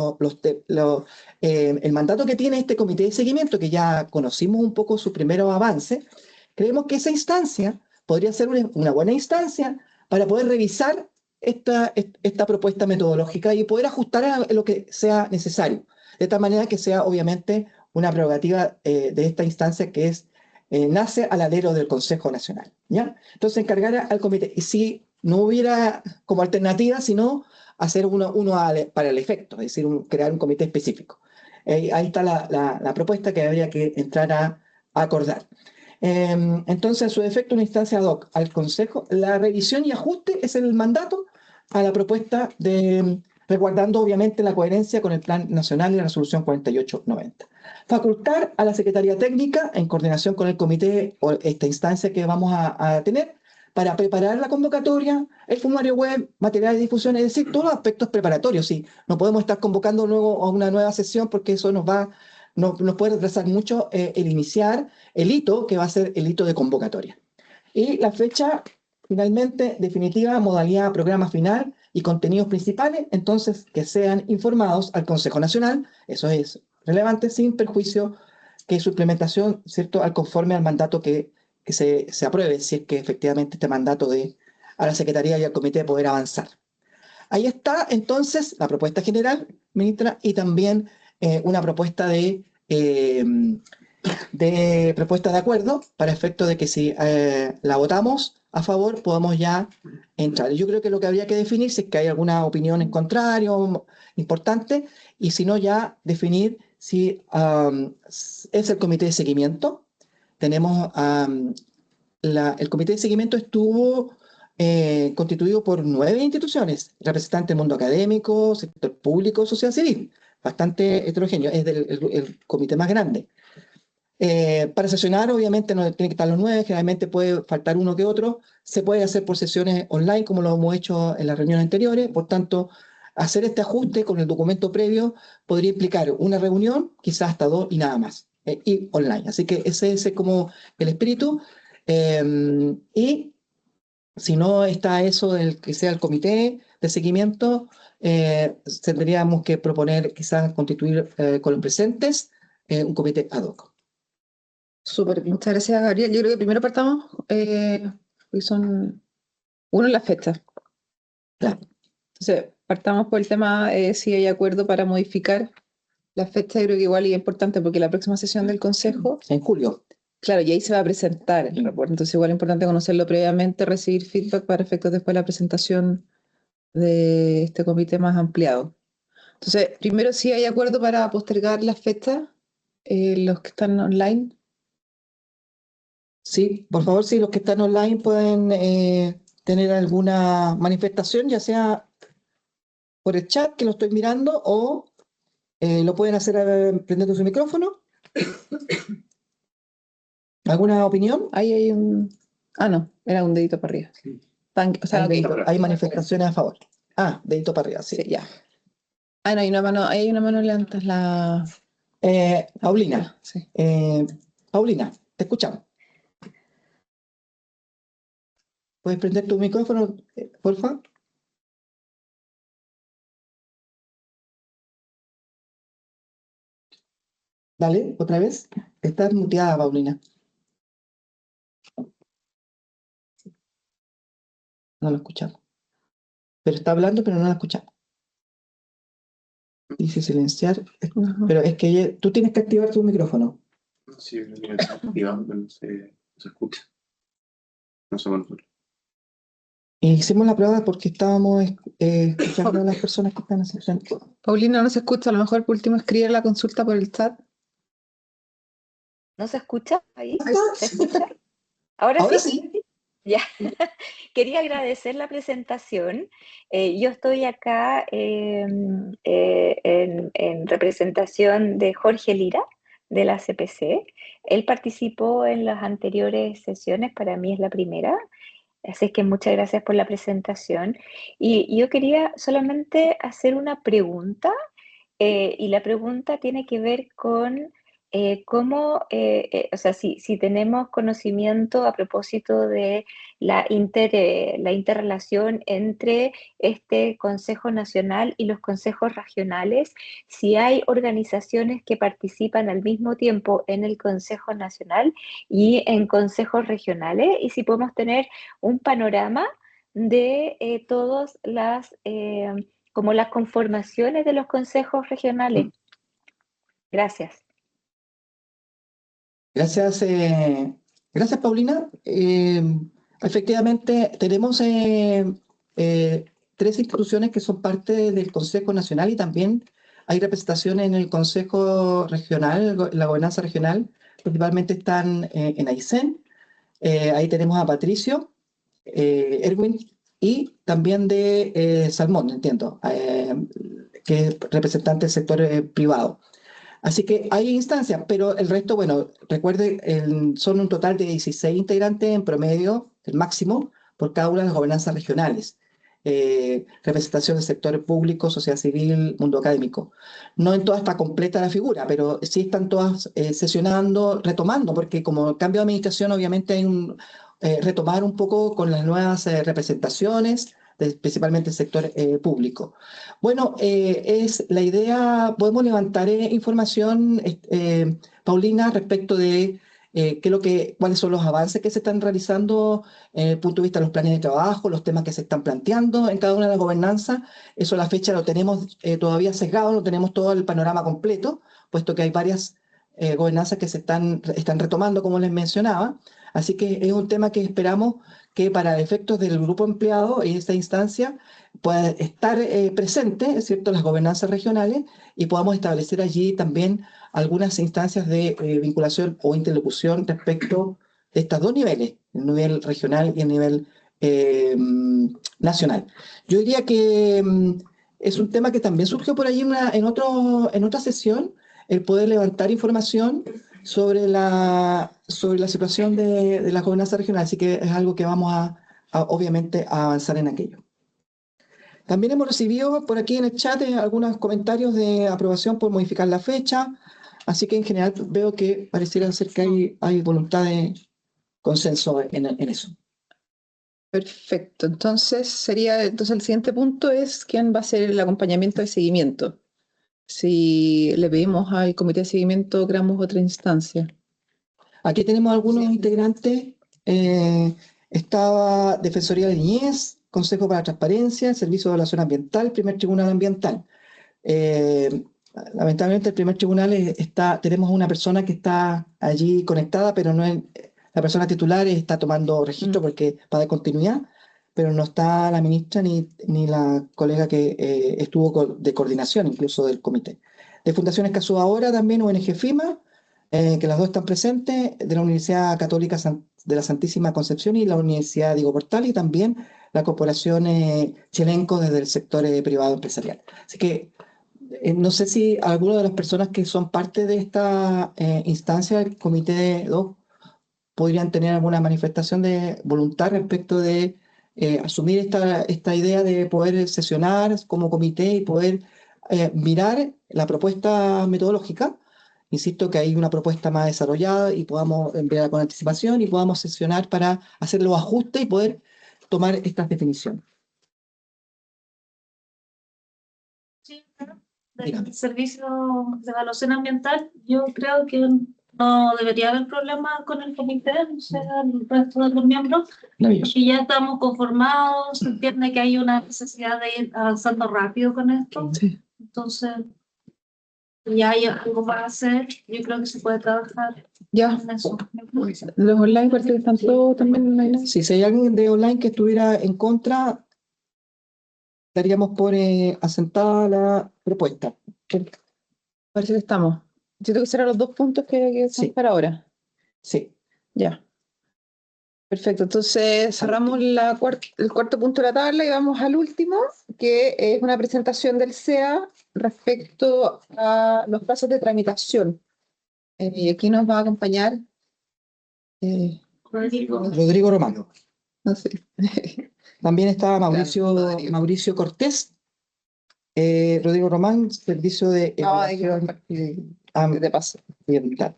el mandato que tiene este comité de seguimiento, que ya conocimos un poco su primer avance, creemos que esa instancia podría ser una buena instancia para poder revisar esta propuesta metodológica y poder ajustar a lo que sea necesario, de tal manera que sea obviamente una prerrogativa de esta instancia que nace al alero del Consejo Nacional, ¿ya? Entonces encargar al comité, y si no hubiera como alternativa, sino hacer uno para el efecto, es decir, crear un comité específico. Ahí está la propuesta que habría que entrar a acordar. Entonces, en su defecto, una instancia ad hoc al Consejo. La revisión y ajuste es el mandato a la propuesta resguardando obviamente la coherencia con el Plan Nacional y la Resolución 4890. Facultar a la Secretaría Técnica, en coordinación con el comité o esta instancia que vamos a tener, para preparar la convocatoria, el formulario web, material de difusión, es decir, todos los aspectos preparatorios. Sí, no podemos estar convocando luego a una nueva sesión porque eso nos puede retrasar mucho el iniciar el hito, que va a ser el hito de convocatoria. Y la fecha, finalmente, definitiva, modalidad, programa final y contenidos principales, entonces que sean informados al Consejo Nacional, eso es relevante, sin perjuicio que su implementación, ¿cierto?, al conforme al mandato que se apruebe, si es que efectivamente este mandato a la Secretaría y al Comité poder avanzar. Ahí está entonces la propuesta general, ministra, y también una propuesta de propuesta de acuerdo para efecto de que si la votamos a favor podamos ya entrar. Yo creo que lo que habría que definir si es que hay alguna opinión en contrario importante y si no ya definir si es el comité de seguimiento. Tenemos el comité de seguimiento estuvo constituido por 9 instituciones, representantes del mundo académico, sector público, sociedad civil, bastante heterogéneo, es el comité más grande. Para sesionar, obviamente, no tiene que estar los 9, generalmente puede faltar uno que otro, se puede hacer por sesiones online, como lo hemos hecho en las reuniones anteriores, por tanto, hacer este ajuste con el documento previo podría implicar una reunión, quizás hasta 2 y nada más, y online. Así que ese es como el espíritu. Y si no está eso del que sea el comité de seguimiento, tendríamos que proponer quizás constituir con los presentes un comité ad hoc. Súper, muchas gracias, Gabriel. Yo creo que primero partamos, porque son las fechas. Claro. Entonces, partamos por el tema si hay acuerdo para modificar la fecha. Yo creo que igual es importante porque la próxima sesión del Consejo, En julio. claro, y ahí se va a presentar el reporte. Entonces, igual es importante conocerlo previamente, recibir feedback para efectos después de la presentación de este comité más ampliado. Entonces, primero, si hay acuerdo para postergar las fechas, los que están online. Sí, por favor, si los que están online pueden tener alguna manifestación, ya sea por el chat, que lo estoy mirando, o lo pueden hacer prendiendo su micrófono. ¿Alguna opinión? Ahí hay un... Ah, no, era un dedito para arriba. O sea, Hay manifestaciones a favor. Ah, dedito para arriba, sí. sí, ya. Ah, no, hay una mano levantada, Paulina. Sí. Paulina, te escuchamos. ¿Puedes prender tu micrófono, por favor? Dale, otra vez. Estás muteada, Paulina. No lo escuchamos. Pero está hablando, pero no la escuchamos. Dice silenciar. Pero es que tú tienes que activar tu micrófono. Sí, está activado, pero no se escucha. No somos nosotros. Hicimos la prueba porque estábamos escuchando a las personas que están haciendo. Paulina, no se escucha. A lo mejor por último escribe la consulta por el chat. ¿No se escucha ahí? ¿Se escucha? ¿Ahora sí? Ya. Quería agradecer la presentación. Yo estoy acá en representación de Jorge Lira, de la CPC. Él participó en las anteriores sesiones, para mí es la primera. Así que muchas gracias por la presentación. Y yo quería solamente hacer una pregunta, y la pregunta tiene que ver con cómo, o sea, si tenemos conocimiento a propósito de la interrelación entre este Consejo Nacional y los consejos regionales, si hay organizaciones que participan al mismo tiempo en el Consejo Nacional y en consejos regionales, y si podemos tener un panorama de todas como las conformaciones de los consejos regionales. Gracias. Gracias, Paulina. Efectivamente, tenemos tres instituciones que son parte del Consejo Nacional y también hay representación en el Consejo Regional, la gobernanza regional, principalmente están en Aysén. Ahí tenemos a Patricio, Erwin, y también de Salmón, entiendo, que es representante del sector privado. Así que hay instancias, pero el resto, bueno, recuerde, son un total de 16 integrantes en promedio, el máximo, por cada una de las gobernanzas regionales. Representación del sector público, sociedad civil, mundo académico. No en todas está completa la figura, pero sí están todas sesionando, retomando, porque como cambio de administración obviamente hay retomar un poco con las nuevas representaciones, principalmente el sector público. Bueno, es la idea, podemos levantar información, Paulina, respecto de cuáles son los avances que se están realizando desde el punto de vista de los planes de trabajo, los temas que se están planteando en cada una de las gobernanzas. Eso a la fecha lo tenemos todavía sesgado, no tenemos todo el panorama completo, puesto que hay varias gobernanzas que se están retomando, como les mencionaba. Así que es un tema que esperamos que para efectos del grupo empleado y esta instancia pueda estar presente, ¿es cierto?, las gobernanzas regionales y podamos establecer allí también algunas instancias de vinculación o interlocución respecto de estos dos niveles, el nivel regional y el nivel nacional. Yo diría que es un tema que también surgió por ahí en otra sesión, el poder levantar información sobre la situación de la gobernanza regional, así que es algo que vamos obviamente a avanzar en aquello. También hemos recibido por aquí en el chat algunos comentarios de aprobación por modificar la fecha, así que en general veo que pareciera ser que hay voluntad de consenso en eso. Perfecto. Entonces el siguiente punto es quién va a hacer el acompañamiento de seguimiento. Si le pedimos al comité de seguimiento, creamos otra instancia. Aquí tenemos algunos integrantes. Estaba Defensoría de Niñez, Consejo para la Transparencia, Servicio de Evaluación Ambiental, Primer Tribunal Ambiental. Lamentablemente el primer tribunal tenemos una persona que está allí conectada, pero no es, la persona titular está tomando registro porque para dar continuidad, pero no está la ministra ni la colega que estuvo de coordinación incluso del comité. De Fundación Escazú ahora también ONG FIMA, que las dos están presentes, de la Universidad Católica de la Santísima Concepción y la Universidad Diego Portal y también la Corporación Chilenco desde el sector privado empresarial. Así que no sé si alguna de las personas que son parte de esta instancia del Comité 2 podrían tener alguna manifestación de voluntad respecto de asumir esta idea de poder sesionar como comité y poder mirar la propuesta metodológica. Insisto que hay una propuesta más desarrollada y podamos enviarla con anticipación y podamos sesionar para hacer los ajustes y poder tomar estas definiciones. Sí, claro. Del servicio de evaluación ambiental, yo creo que no debería haber problema con el comité, no sé, el resto de los miembros, porque ya estamos conformados, se entiende que hay una necesidad de ir avanzando rápido con esto, Sí. Entonces ya hay algo para hacer, yo creo que se puede trabajar Ya. en eso. Los online parece que están todos también online. Si hay alguien de online que estuviera en contra, daríamos por asentada la propuesta. Parece que estamos. Siento que serán los dos puntos que están Sí. para ahora. Sí. Ya. Perfecto. Entonces cerramos el cuarto punto de la tabla y vamos al último, que es una presentación del CEA respecto a los plazos de tramitación. Y aquí nos va a acompañar Rodrigo Román. no sé. También está Mauricio Cortés. Rodrigo Román, Servicio de Evaluación de paso. Ambiental.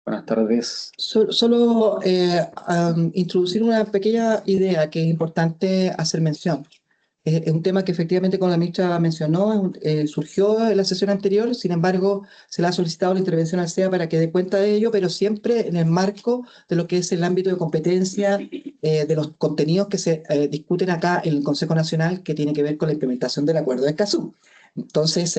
Buenas tardes. Solo introducir una pequeña idea que es importante hacer mención. Es un tema que efectivamente, como la ministra mencionó, surgió en la sesión anterior, sin embargo, se le ha solicitado la intervención al CEA para que dé cuenta de ello, pero siempre en el marco de lo que es el ámbito de competencia, de los contenidos que se discuten acá en el Consejo Nacional, que tiene que ver con la implementación del Acuerdo de Escazú. Entonces,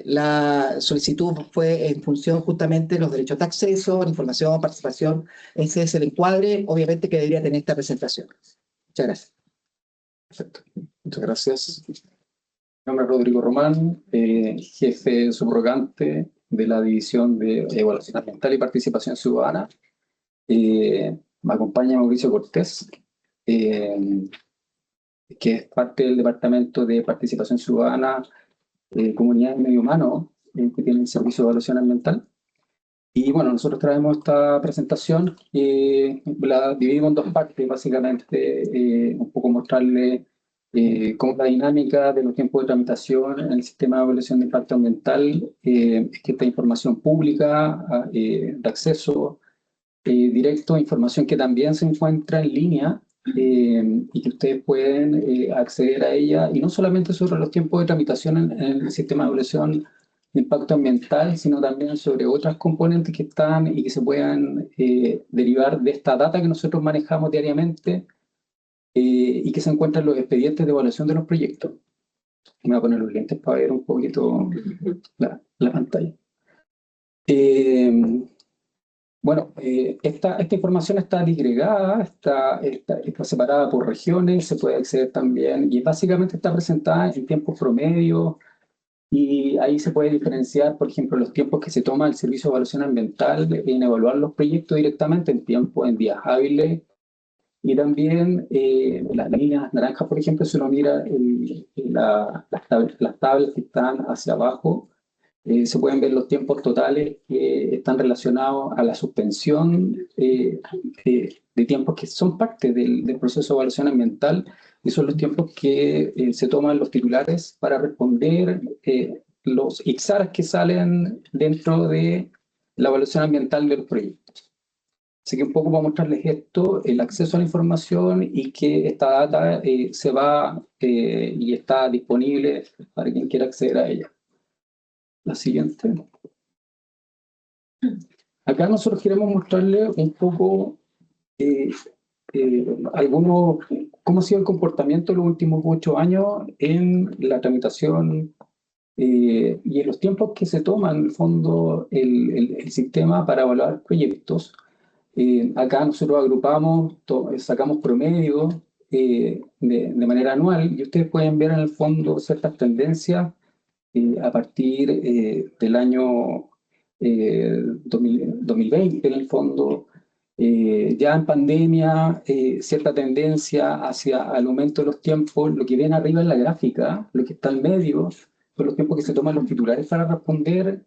la solicitud fue en función justamente de los derechos de acceso, la información, participación. Ese es el encuadre, obviamente, que debería tener esta presentación. Muchas gracias. Perfecto. Muchas gracias. Mi nombre es Rodrigo Román, jefe subrogante de la División de Evaluación Ambiental y Participación Ciudadana. Me acompaña Mauricio Cortés, que es parte del Departamento de Participación Ciudadana, Comunidad y Medio Humano, que tiene el Servicio de Evaluación Ambiental. Y bueno, nosotros traemos esta presentación, la dividimos en dos partes, básicamente, un poco mostrarle cómo es la dinámica de los tiempos de tramitación en el sistema de evaluación de impacto ambiental, que esta información pública, de acceso directo, información que también se encuentra en línea, y que ustedes pueden acceder a ella, y no solamente sobre los tiempos de tramitación en el sistema de evaluación de impacto ambiental, sino también sobre otras componentes que están y que se puedan derivar de esta data que nosotros manejamos diariamente y que se encuentran en los expedientes de evaluación de los proyectos. Me voy a poner los lentes para ver un poquito la pantalla. Bueno, esta información está disgregada, está separada por regiones, se puede acceder también, y básicamente está presentada en tiempos promedio, y ahí se puede diferenciar, por ejemplo, los tiempos que se toma el Servicio de Evaluación Ambiental en evaluar los proyectos directamente en tiempo, en días hábiles, y también las líneas naranjas, por ejemplo, si uno mira las tablas que están hacia abajo, se pueden ver los tiempos totales que están relacionados a la suspensión de tiempos que son parte del proceso de evaluación ambiental, y son los tiempos que se toman los titulares para responder los IXARs que salen dentro de la evaluación ambiental de los proyectos. Así que un poco para mostrarles esto, el acceso a la información y que esta data se va y está disponible para quien quiera acceder a ella. La siguiente. Acá nosotros queremos mostrarles un poco cómo ha sido el comportamiento de los últimos 8 años en la tramitación y en los tiempos que se toma en el fondo el sistema para evaluar proyectos. Acá nosotros agrupamos, sacamos promedio de manera anual, y ustedes pueden ver en el fondo ciertas tendencias a partir del año 2020, en el fondo, ya en pandemia, cierta tendencia hacia el aumento de los tiempos. Lo que ven arriba en la gráfica, lo que está al medio, son los tiempos que se toman los titulares para responder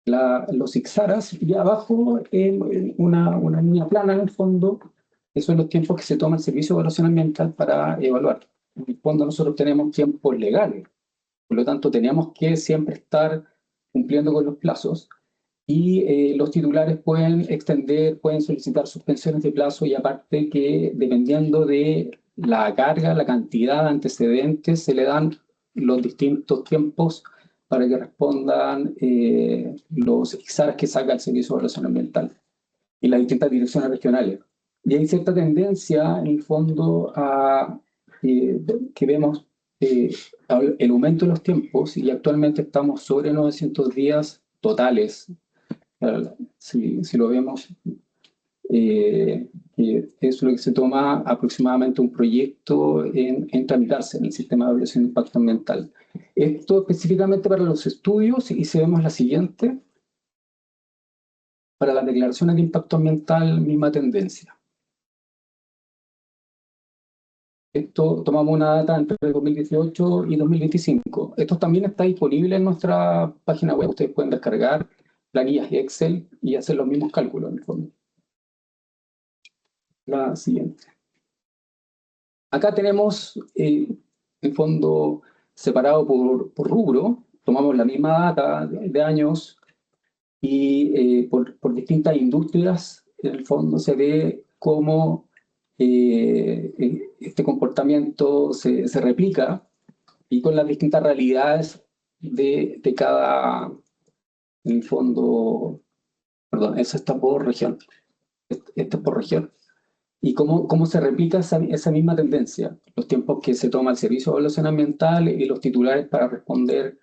los IXARAS, y abajo una línea plana en el fondo, que son los tiempos que se toma el Servicio de Evaluación Ambiental para evaluar. En el fondo nosotros tenemos tiempos legales, por lo tanto tenemos que siempre estar cumpliendo con los plazos, y los titulares pueden extender, pueden solicitar suspensiones de plazo, y aparte que dependiendo de la carga, la cantidad de antecedentes, se le dan los distintos tiempos para que respondan los IXARs que saca el Servicio de Evaluación Ambiental y las distintas direcciones regionales. Y hay cierta tendencia, en el fondo, que vemos el aumento de los tiempos, y actualmente estamos sobre 900 días totales. Si lo vemos, es lo que se toma aproximadamente un proyecto en tramitarse en el sistema de evaluación de impacto ambiental. Esto específicamente para los estudios, y si vemos la siguiente, para las declaraciones de impacto ambiental, misma tendencia. Esto tomamos una data entre 2018 y 2025. Esto también está disponible en nuestra página web. Ustedes pueden descargar planillas de Excel y hacer los mismos cálculos en el fondo. La siguiente. Acá tenemos el fondo separado por rubro. Tomamos la misma data de años y por distintas industrias, en el fondo se ve cómo este comportamiento se replica, y con las distintas realidades de cada, en el fondo, perdón, eso está por región. Esto es por región. y cómo se replica esa misma tendencia, los tiempos que se toma el Servicio de Evaluación Ambiental y los titulares para responder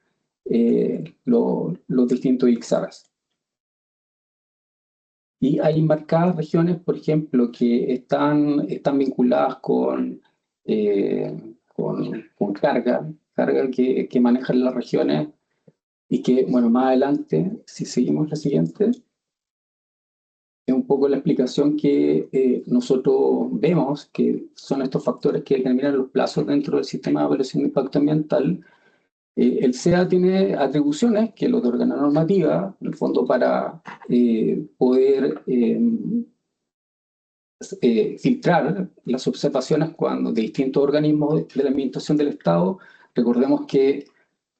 los distintos ICSARAS. Y hay marcadas regiones, por ejemplo, que están vinculadas con carga que manejan las regiones y que, bueno, más adelante, si seguimos la siguiente, es un poco la explicación que nosotros vemos que son estos factores que determinan los plazos dentro del sistema de evaluación de impacto ambiental. El SEA tiene atribuciones que lo otorgan la normativa, en el fondo para poder filtrar las observaciones de distintos organismos de la Administración del Estado. Recordemos que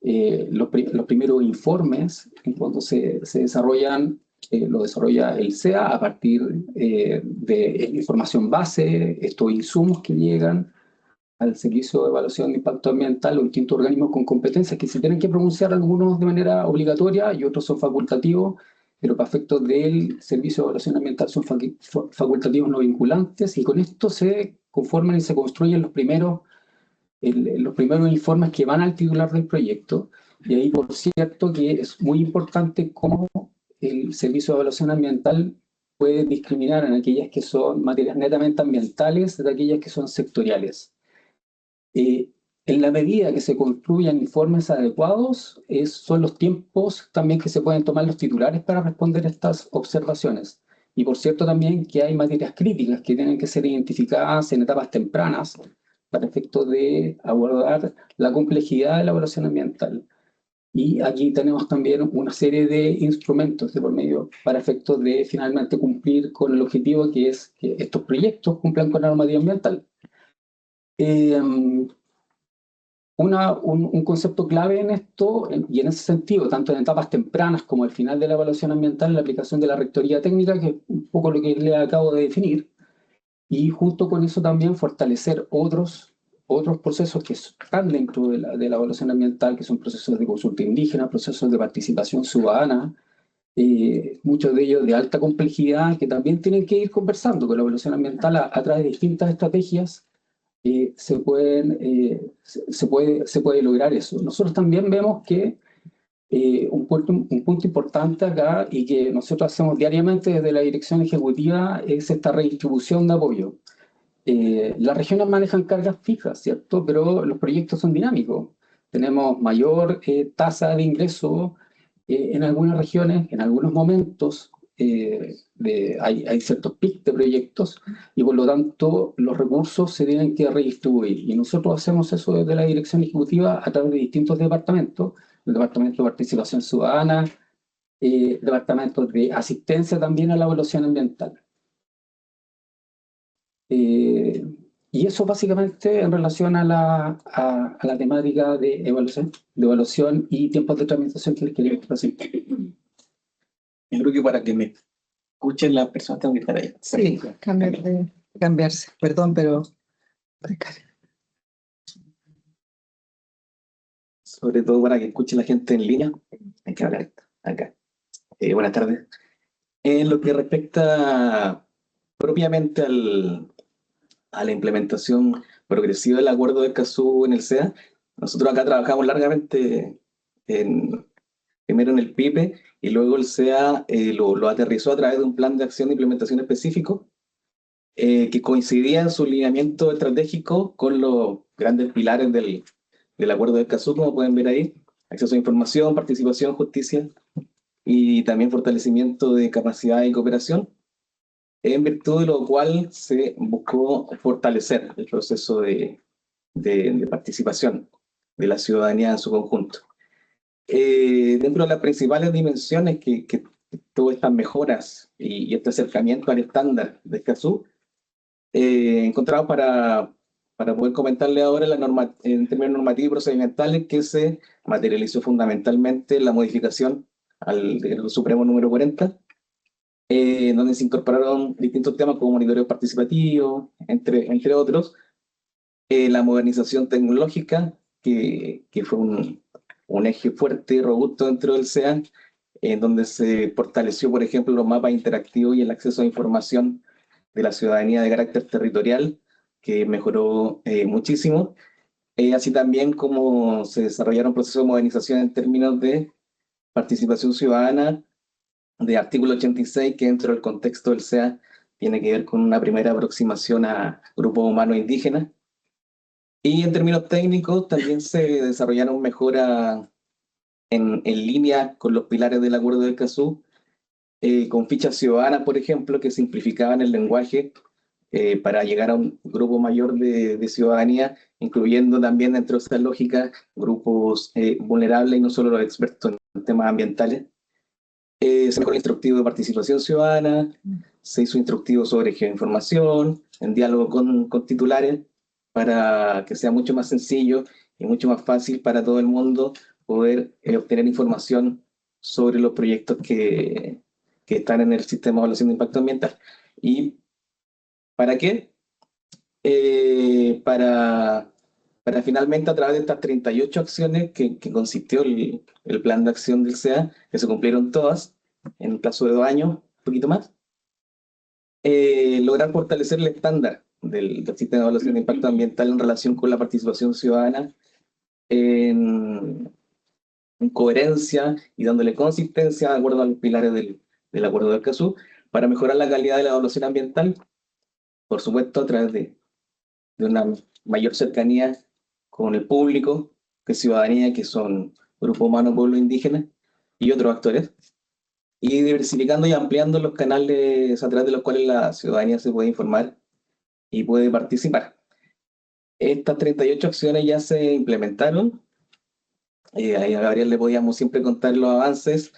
los primeros informes, en fondo, se desarrollan, lo desarrolla el SEA a partir de información base, estos insumos que llegan al Servicio de Evaluación de Impacto Ambiental, los distintos organismos con competencias que se tienen que pronunciar, algunos de manera obligatoria y otros son facultativos, pero para efectos del Servicio de Evaluación Ambiental son facultativos no vinculantes, y con esto se conforman y se construyen los primeros informes que van al titular del proyecto. Y ahí, por cierto, que es muy importante cómo el Servicio de Evaluación Ambiental puede discriminar en aquellas que son materias netamente ambientales de aquellas que son sectoriales. En la medida que se construyan informes adecuados, son los tiempos también que se pueden tomar los titulares para responder a estas observaciones. Y por cierto también que hay materias críticas que tienen que ser identificadas en etapas tempranas para efecto de abordar la complejidad de la evaluación ambiental. Y aquí tenemos también una serie de instrumentos de por medio para efectos de finalmente cumplir con el objetivo que es que estos proyectos cumplan con la normativa ambiental. Un concepto clave en esto, y en ese sentido, tanto en etapas tempranas como al final de la evaluación ambiental, la aplicación de la rectoría técnica, que es un poco lo que le acabo de definir, y junto con eso también fortalecer otros procesos que están dentro de la evaluación ambiental, que son procesos de consulta indígena, procesos de participación ciudadana, muchos de ellos de alta complejidad, que también tienen que ir conversando con la evaluación ambiental a través de distintas estrategias. Se puede lograr eso. Nosotros también vemos que un punto importante acá y que nosotros hacemos diariamente desde la dirección ejecutiva es esta redistribución de apoyo. Las regiones manejan cargas fijas, ¿cierto? Pero los proyectos son dinámicos. Tenemos mayor tasa de ingreso en algunas regiones, en algunos momentos. Hay ciertos picos de proyectos y por lo tanto los recursos se tienen que redistribuir. Y nosotros hacemos eso desde la dirección ejecutiva a través de distintos departamentos, el Departamento de Participación Ciudadana, departamentos de asistencia también a la evaluación ambiental. Y eso básicamente en relación a la temática de evaluación y tiempos de tramitación que les quería presentar. Yo creo que para que me escuchen las personas tengo que estar ahí. Sí, cambiarse. Perdón, pero... Sobre todo para que escuche la gente en línea. Hay que hablar acá. Buenas tardes. En lo que respecta propiamente a la implementación progresiva del acuerdo de Escazú en el SEA, nosotros acá trabajamos largamente primero en el PIPE y luego el SEA lo aterrizó a través de un plan de acción de implementación específico que coincidía en su lineamiento estratégico con los grandes pilares del acuerdo de Escazú, como pueden ver ahí: acceso a información, participación, justicia y también fortalecimiento de capacidad y cooperación, en virtud de lo cual se buscó fortalecer el proceso de participación de la ciudadanía en su conjunto. Dentro de las principales dimensiones que todas estas mejoras y este acercamiento al estándar de Escazú, encontramos para poder comentarle ahora en términos normativos y procedimentales, que se materializó fundamentalmente la modificación al Decreto Supremo número 40, donde se incorporaron distintos temas como monitoreo participativo, entre otros, la modernización tecnológica, que fue un eje fuerte y robusto dentro del SEA, en donde se fortaleció, por ejemplo, los mapas interactivos y el acceso a información de la ciudadanía de carácter territorial, que mejoró muchísimo. Así también como se desarrollaron procesos de modernización en términos de participación ciudadana, de artículo 86, que dentro del contexto del SEA tiene que ver con una primera aproximación a grupos humanos indígenas. Y en términos técnicos también se desarrollaron mejoras en línea con los pilares del Acuerdo de Escazú, con fichas ciudadanas, por ejemplo, que simplificaban el lenguaje para llegar a un grupo mayor de ciudadanía, incluyendo también dentro de esa lógica grupos vulnerables y no solo los expertos en temas ambientales. Se mejoró el instructivo de participación ciudadana, se hizo instructivo sobre geoinformación, en diálogo con titulares, para que sea mucho más sencillo y mucho más fácil para todo el mundo poder obtener información sobre los proyectos que están en el sistema de evaluación de impacto ambiental. ¿Y para qué? Para finalmente, a través de estas 38 acciones que consistió el plan de acción del SEA, que se cumplieron todas en un plazo de 2 años, un poquito más, lograr fortalecer el estándar del sistema de evaluación de impacto ambiental en relación con la participación ciudadana, en coherencia y dándole consistencia de acuerdo a los pilares del Acuerdo de Escazú, para mejorar la calidad de la evaluación ambiental, por supuesto a través de una mayor cercanía con el público, que es ciudadanía, que son grupos humanos, pueblos indígenas y otros actores, y diversificando y ampliando los canales a través de los cuales la ciudadanía se puede informar y puede participar. Estas 38 acciones ya se implementaron. Ahí a Gabriel le podíamos siempre contar los avances,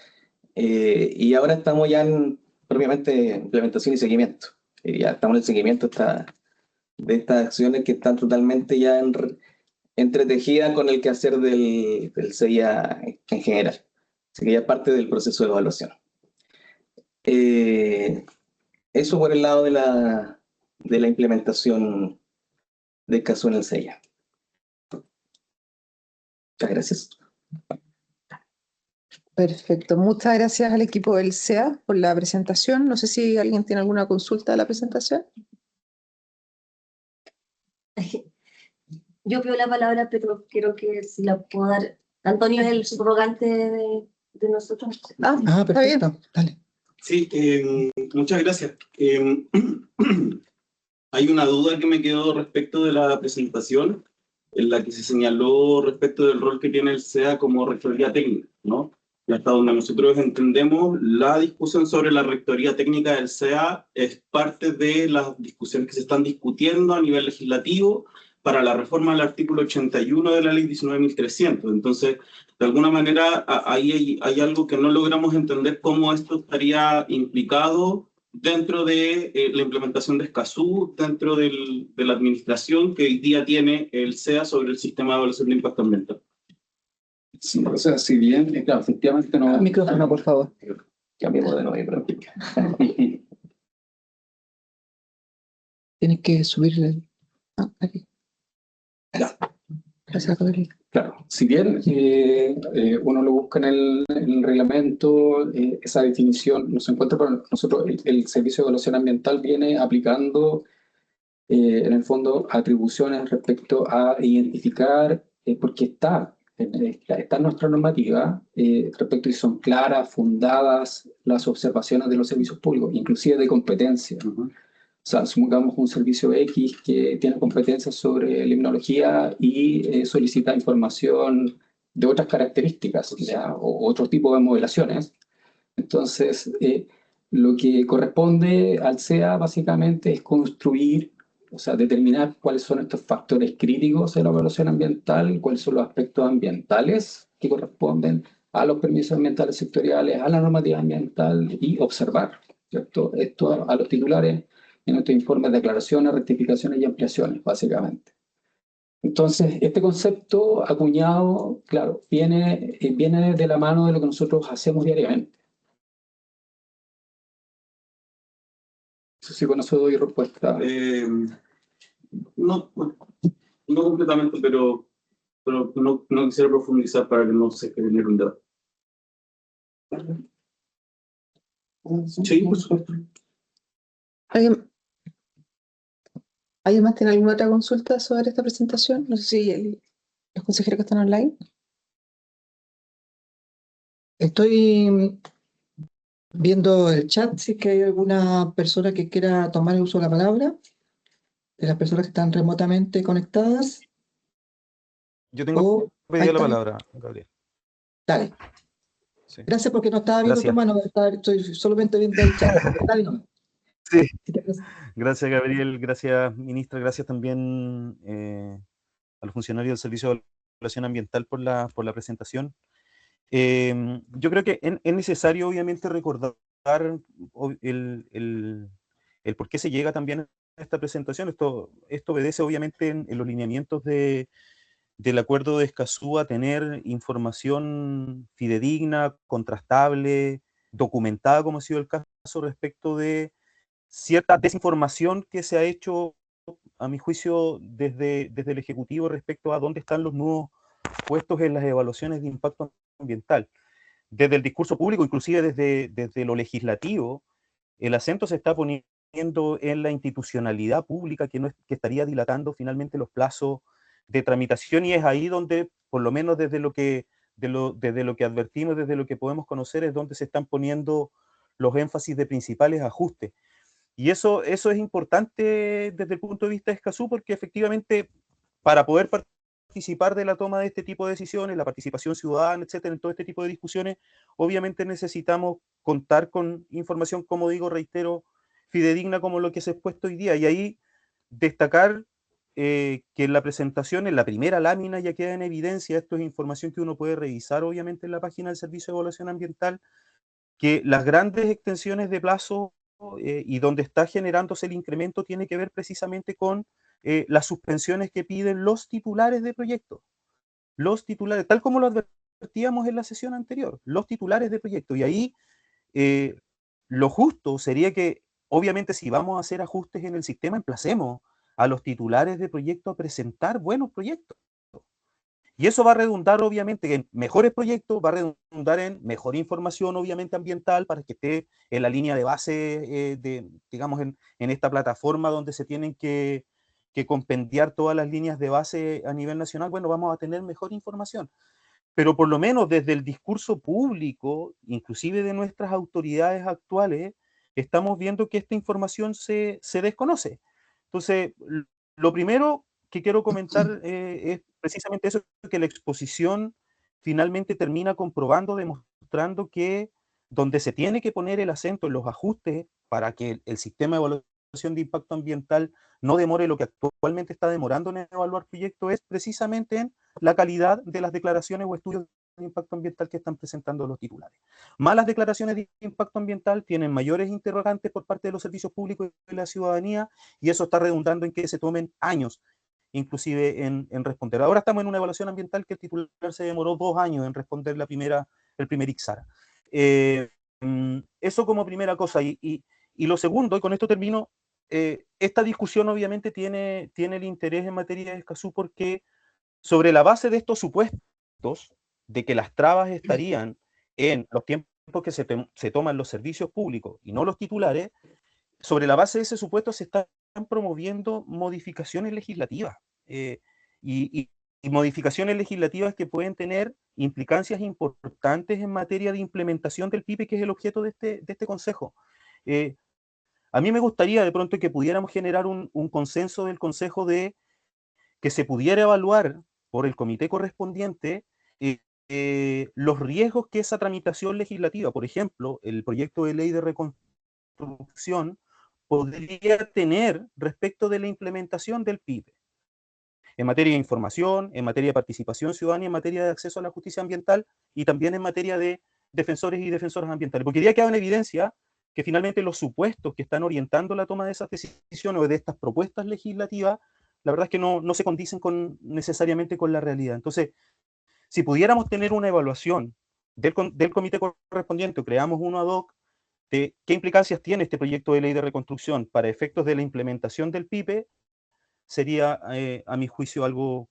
y ahora estamos ya en propiamente implementación y seguimiento. Ya estamos en el seguimiento de estas acciones que están totalmente ya entretejidas con el quehacer del CIA en general. Así que ya es parte del proceso de evaluación. Eso por el lado de la implementación de Escazú en el CIA. Muchas gracias. Perfecto. Muchas gracias al equipo del SEA por la presentación. No sé si alguien tiene alguna consulta de la presentación. Yo pido la palabra, pero quiero que si la puedo dar. Antonio es el subrogante de nosotros. Perfecto. Dale. Sí, muchas gracias. Hay una duda que me quedó respecto de la presentación, en la que se señaló respecto del rol que tiene el SEA como rectoría técnica, ¿no? Y hasta donde nosotros entendemos, la discusión sobre la rectoría técnica del SEA es parte de las discusiones que se están discutiendo a nivel legislativo para la reforma del artículo 81 de la ley 19.300. Entonces, de alguna manera, ahí hay algo que no logramos entender cómo esto estaría implicado dentro de la implementación de Escazú, dentro de la administración que hoy día tiene el SEA sobre el sistema de evaluación de impacto ambiental. Sí, o sea, si bien, claro, efectivamente no... Micrófono, por favor. Cambiemos de nuevo, pero... Tienes que subirle. Aquí. Ya. Gracias, Rodrigo. Claro, si bien uno lo busca en el reglamento, esa definición no se encuentra, pero nosotros el Servicio de Evaluación Ambiental viene aplicando en el fondo atribuciones respecto a identificar, porque está en nuestra normativa, respecto a si son claras, fundadas las observaciones de los servicios públicos, inclusive de competencia. O sea, supongamos un servicio X que tiene competencias sobre limnología y solicita información de otras características, ¿ya? O otro tipo de modelaciones. Entonces, lo que corresponde al SEA básicamente es construir, o sea, determinar cuáles son estos factores críticos de la evaluación ambiental, cuáles son los aspectos ambientales que corresponden a los permisos ambientales sectoriales, a la normativa ambiental y observar, ¿cierto? Esto a los titulares en nuestros informes de aclaraciones, rectificaciones y ampliaciones, básicamente. Entonces, este concepto acuñado, claro, viene de la mano de lo que nosotros hacemos diariamente. Eso sí, con eso doy respuesta. No completamente, pero no quisiera profundizar para que no se genere un debate. Sí, por supuesto. ¿Alguien más tiene alguna otra consulta sobre esta presentación? No sé si los consejeros que están online. Estoy viendo el chat, si es que hay alguna persona que quiera tomar el uso de la palabra, de las personas que están remotamente conectadas. Yo tengo pedido la palabra, Gabriel. Dale. Sí. Gracias, porque no estaba viendo tu mano, estoy solamente viendo el chat. Dale nomás. Sí. Gracias, Gabriel. Gracias, ministra. Gracias también a los funcionarios del Servicio de Evaluación Ambiental por la presentación. Yo creo que es necesario, obviamente, recordar el por qué se llega también a esta presentación. Esto obedece, obviamente, en los lineamientos del Acuerdo de Escazú a tener información fidedigna, contrastable, documentada, como ha sido el caso, respecto de cierta desinformación que se ha hecho, a mi juicio, desde el Ejecutivo respecto a dónde están los nudos puestos en las evaluaciones de impacto ambiental. Desde el discurso público, inclusive desde lo legislativo, el acento se está poniendo en la institucionalidad pública que estaría dilatando finalmente los plazos de tramitación, y es ahí donde, por lo menos desde lo que advertimos, desde lo que podemos conocer, es donde se están poniendo los énfasis de principales ajustes. Y eso es importante desde el punto de vista de Escazú, porque efectivamente, para poder participar de la toma de este tipo de decisiones, la participación ciudadana, etcétera, en todo este tipo de discusiones, obviamente necesitamos contar con información, como digo, reitero, fidedigna, como lo que se ha expuesto hoy día. Y ahí destacar que en la presentación, en la primera lámina, ya queda en evidencia, esto es información que uno puede revisar, obviamente, en la página del Servicio de Evaluación Ambiental, que las grandes extensiones de plazo y donde está generándose el incremento tiene que ver precisamente con las suspensiones que piden los titulares de proyectos. Los titulares, tal como lo advertíamos en la sesión anterior, los titulares de proyecto. Y ahí lo justo sería que, obviamente, si vamos a hacer ajustes en el sistema, emplacemos a los titulares de proyecto a presentar buenos proyectos. Y eso va a redundar, obviamente, en mejores proyectos, va a redundar en mejor información, obviamente, ambiental, para que esté en la línea de base, digamos, en esta plataforma donde se tienen que compendiar todas las líneas de base a nivel nacional. Bueno, vamos a tener mejor información. Pero por lo menos desde el discurso público, inclusive de nuestras autoridades actuales, estamos viendo que esta información se desconoce. Entonces, lo primero que quiero comentar es precisamente eso, que la exposición finalmente termina comprobando, demostrando que donde se tiene que poner el acento en los ajustes para que el sistema de evaluación de impacto ambiental no demore lo que actualmente está demorando en evaluar proyectos, es precisamente en la calidad de las declaraciones o estudios de impacto ambiental que están presentando los titulares. Malas declaraciones de impacto ambiental tienen mayores interrogantes por parte de los servicios públicos y de la ciudadanía, y eso está redundando en que se tomen años, inclusive en responder. Ahora estamos en una evaluación ambiental que el titular se demoró 2 años en responder el primer IXARA. Eso como primera cosa. Y lo segundo, y con esto termino, esta discusión obviamente tiene el interés en materia de Escazú porque sobre la base de estos supuestos de que las trabas estarían en los tiempos que se toman los servicios públicos y no los titulares, sobre la base de ese supuesto se están promoviendo modificaciones legislativas y modificaciones legislativas que pueden tener implicancias importantes en materia de implementación del PIPE, que es el objeto de este consejo. A mí me gustaría de pronto que pudiéramos generar un consenso del consejo de que se pudiera evaluar por el comité correspondiente los riesgos que esa tramitación legislativa, por ejemplo, el proyecto de ley de reconstrucción, podría tener respecto de la implementación del PIPE, en materia de información, en materia de participación ciudadana, en materia de acceso a la justicia ambiental y también en materia de defensores y defensoras ambientales. Porque ya queda en evidencia que finalmente los supuestos que están orientando la toma de esas decisiones o de estas propuestas legislativas, la verdad es que no se condicen necesariamente con la realidad. Entonces, si pudiéramos tener una evaluación del comité correspondiente o creamos uno ad hoc de qué implicancias tiene este proyecto de ley de reconstrucción para efectos de la implementación del PIPE, sería, a mi juicio, algo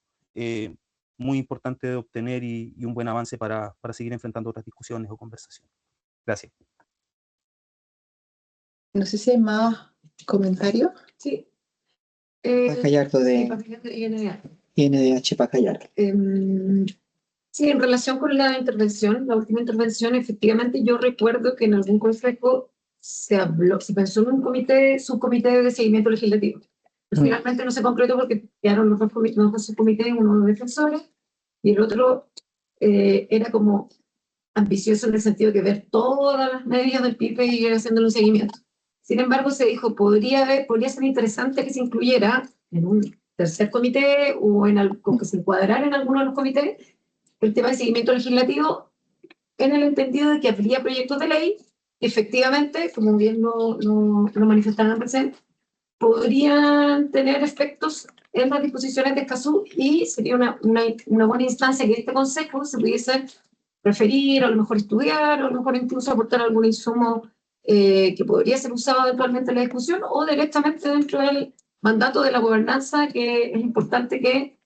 muy importante de obtener y un buen avance para seguir enfrentando otras discusiones o conversaciones. Gracias. No sé si hay más comentarios. Sí. Paja Gallardo de INDH Paja Gallardo. Sí, en relación con la intervención, la última intervención, efectivamente yo recuerdo que en algún consejo se pensó en un subcomité de seguimiento legislativo. Pero finalmente no se concretó porque quedaron los dos subcomités, uno de defensores y el otro era como ambicioso en el sentido de ver todas las medidas del PIPE y ir haciendo un seguimiento. Sin embargo, se dijo, podría ser interesante que se incluyera en un tercer comité o que se encuadrara en alguno de los comités el tema de seguimiento legislativo, en el entendido de que habría proyectos de ley, efectivamente, como bien lo manifestaban presente, podrían tener efectos en las disposiciones de Escazú y sería una buena instancia que este consejo se pudiese referir, a lo mejor estudiar, o a lo mejor incluso aportar algún insumo que podría ser usado eventualmente en la discusión o directamente dentro del mandato de la gobernanza, que es importante que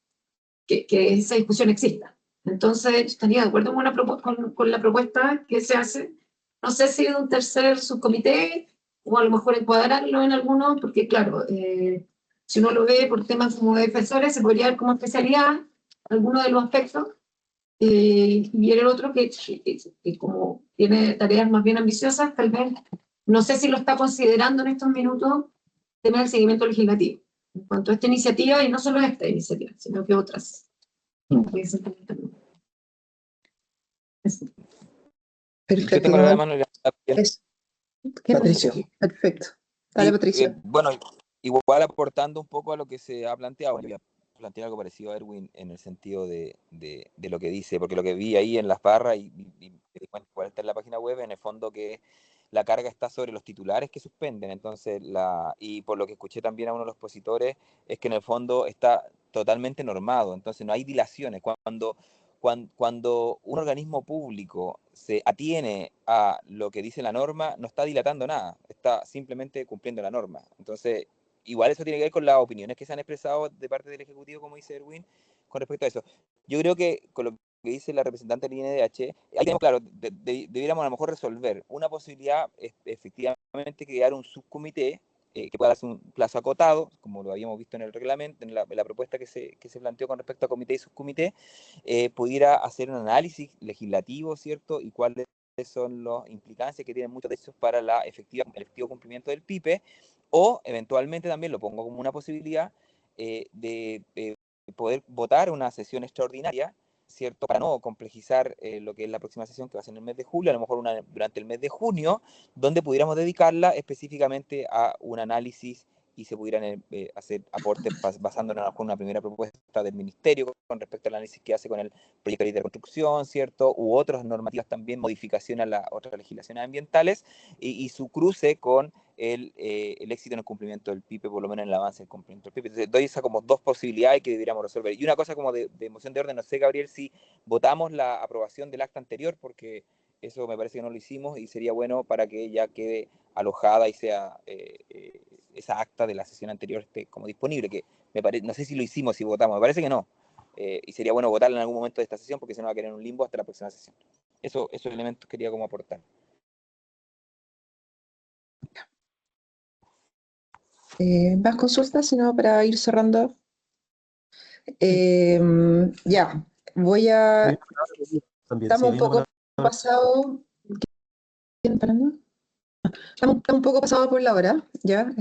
esa discusión exista. Entonces, estaría de acuerdo con la propuesta que se hace. No sé si de un tercer subcomité o a lo mejor encuadrarlo en alguno, porque claro, si uno lo ve por temas como de defensores, se podría ver como especialidad alguno de los aspectos, y el otro que como tiene tareas más bien ambiciosas, tal vez, no sé si lo está considerando en estos minutos, tener el seguimiento legislativo en cuanto a esta iniciativa, y no solo esta iniciativa, sino que otras. Perfecto. Yo tengo la mano levantada. Patricio. Perfecto. Dale, Patricio. Bueno, igual aportando un poco a lo que se ha planteado, yo voy a plantear algo parecido a Erwin en el sentido de lo que dice, porque lo que vi ahí en las barras y me di cuenta cuál está en la página web, en el fondo que la carga está sobre los titulares que suspenden, entonces y por lo que escuché también a uno de los expositores, es que en el fondo está totalmente normado, entonces no hay dilaciones. Cuando un organismo público se atiene a lo que dice la norma, no está dilatando nada, está simplemente cumpliendo la norma. Entonces, igual eso tiene que ver con las opiniones que se han expresado de parte del Ejecutivo, como dice Erwin, con respecto a eso. Yo creo que con lo que dice la representante del INDH, ahí tenemos claro, debiéramos a lo mejor resolver una posibilidad, efectivamente, crear un subcomité que pueda hacer un plazo acotado, como lo habíamos visto en el reglamento, en la propuesta que se planteó con respecto a comité y subcomité, pudiera hacer un análisis legislativo, ¿cierto? Y cuáles son las implicancias que tienen muchos de esos para el efectivo cumplimiento del PIPE, o eventualmente también lo pongo como una posibilidad de poder votar una sesión extraordinaria, ¿cierto? Para no complejizar lo que es la próxima sesión, que va a ser en el mes de julio, a lo mejor durante el mes de junio, donde pudiéramos dedicarla específicamente a un análisis y se pudieran hacer aportes basándonos en una primera propuesta del Ministerio con respecto al análisis que hace con el proyecto de ley de reconstrucción, ¿cierto? U otras normativas también, modificación a las otras legislaciones ambientales, y su cruce con el éxito en el cumplimiento del PIPE, por lo menos en el avance del cumplimiento del PIPE. Entonces, doy esa como dos posibilidades que deberíamos resolver. Y una cosa como de moción de orden, no sé, Gabriel, si votamos la aprobación del acta anterior, porque eso me parece que no lo hicimos, y sería bueno para que ya quede alojada y sea esa acta de la sesión anterior esté como disponible, que no sé si lo hicimos, si votamos, me parece que no. Y sería bueno votarla en algún momento de esta sesión, porque si no va a quedar en un limbo hasta la próxima sesión. Esos elementos quería como aportar. Más consultas, sino para ir cerrando. Ya, voy a... Estamos un poco pasados. Estamos un poco pasados por la hora, ¿ya?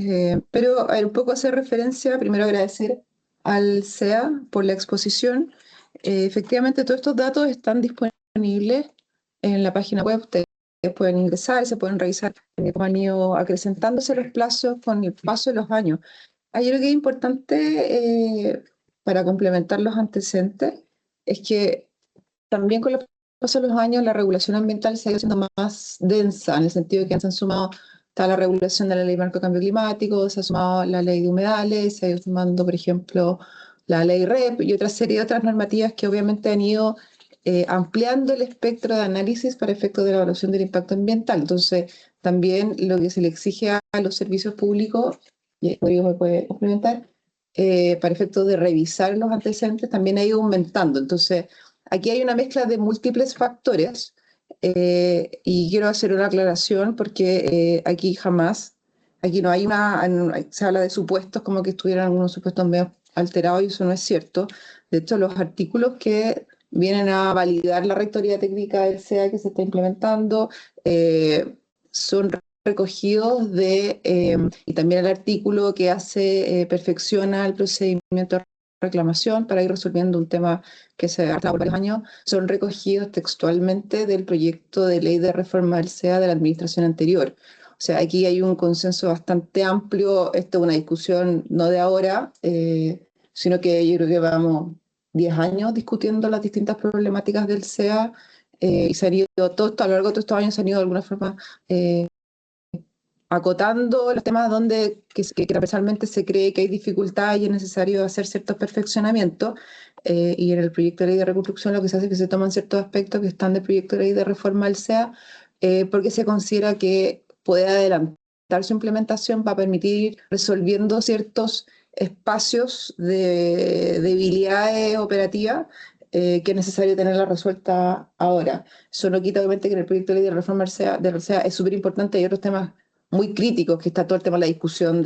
Pero a ver, un poco hacer referencia, primero agradecer al CEA por la exposición. Efectivamente, todos estos datos están disponibles en la página web. Ustedes pueden ingresar, se pueden revisar cómo han ido acrecentándose los plazos con el paso de los años. Hay algo que es importante para complementar los antecedentes, es que también con el paso de los años la regulación ambiental se ha ido haciendo más densa, en el sentido de que se han sumado, está la regulación de la ley marco de cambio climático, se ha sumado la ley de humedales, se ha ido sumando, por ejemplo, la ley REP y otra serie de otras normativas que obviamente han ido ampliando el espectro de análisis para efectos de la evaluación del impacto ambiental. Entonces, también lo que se le exige a los servicios públicos, y Rodrigo me puede complementar, para efectos de revisar los antecedentes, también ha ido aumentando. Entonces, aquí hay una mezcla de múltiples factores, y quiero hacer una aclaración porque aquí jamás aquí no hay se habla de supuestos como que estuvieran algunos supuestos medio alterados y eso no es cierto. De hecho, los artículos que vienen a validar la rectoría técnica del SEA que se está implementando son recogidos y también el artículo que perfecciona el procedimiento de reclamación para ir resolviendo un tema que se ha tratado por varios años, son recogidos textualmente del proyecto de ley de reforma del SEA de la administración anterior. O sea, aquí hay un consenso bastante amplio, esto es una discusión no de ahora, sino que yo creo que vamos 10 años discutiendo las distintas problemáticas del SEA y se han ido, a lo largo de todos estos años se han ido de alguna forma acotando los temas que transversalmente se cree que hay dificultad y es necesario hacer ciertos perfeccionamientos. Y en el proyecto de ley de reconstrucción lo que se hace es que se toman ciertos aspectos que están del proyecto de ley de reforma del SEA porque se considera que puede adelantar su implementación para permitir ir resolviendo ciertos espacios de debilidades operativas que es necesario tenerla resuelta ahora. Eso no quita obviamente que en el proyecto de ley de reforma del SEA es súper importante, hay otros temas muy críticos, que está todo el tema de la discusión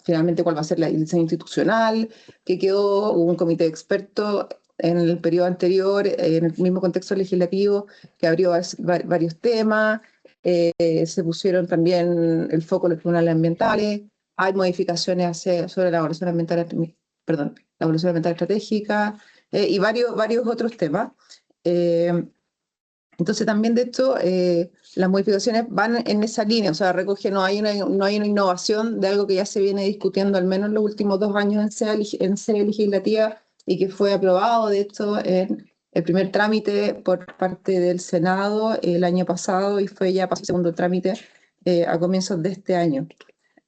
finalmente cuál va a ser el diseño institucional, que hubo un comité de expertos en el periodo anterior, en el mismo contexto legislativo, que abrió varios temas, se pusieron también el foco en los tribunales ambientales, hay modificaciones sobre la evaluación ambiental, la evaluación ambiental estratégica, y varios otros temas. Entonces también de esto las modificaciones van en esa línea, o sea, no hay una innovación de algo que ya se viene discutiendo al menos en los últimos 2 años en sede legislativa y que fue aprobado de hecho en el primer trámite por parte del Senado el año pasado y pasó el segundo trámite a comienzos de este año.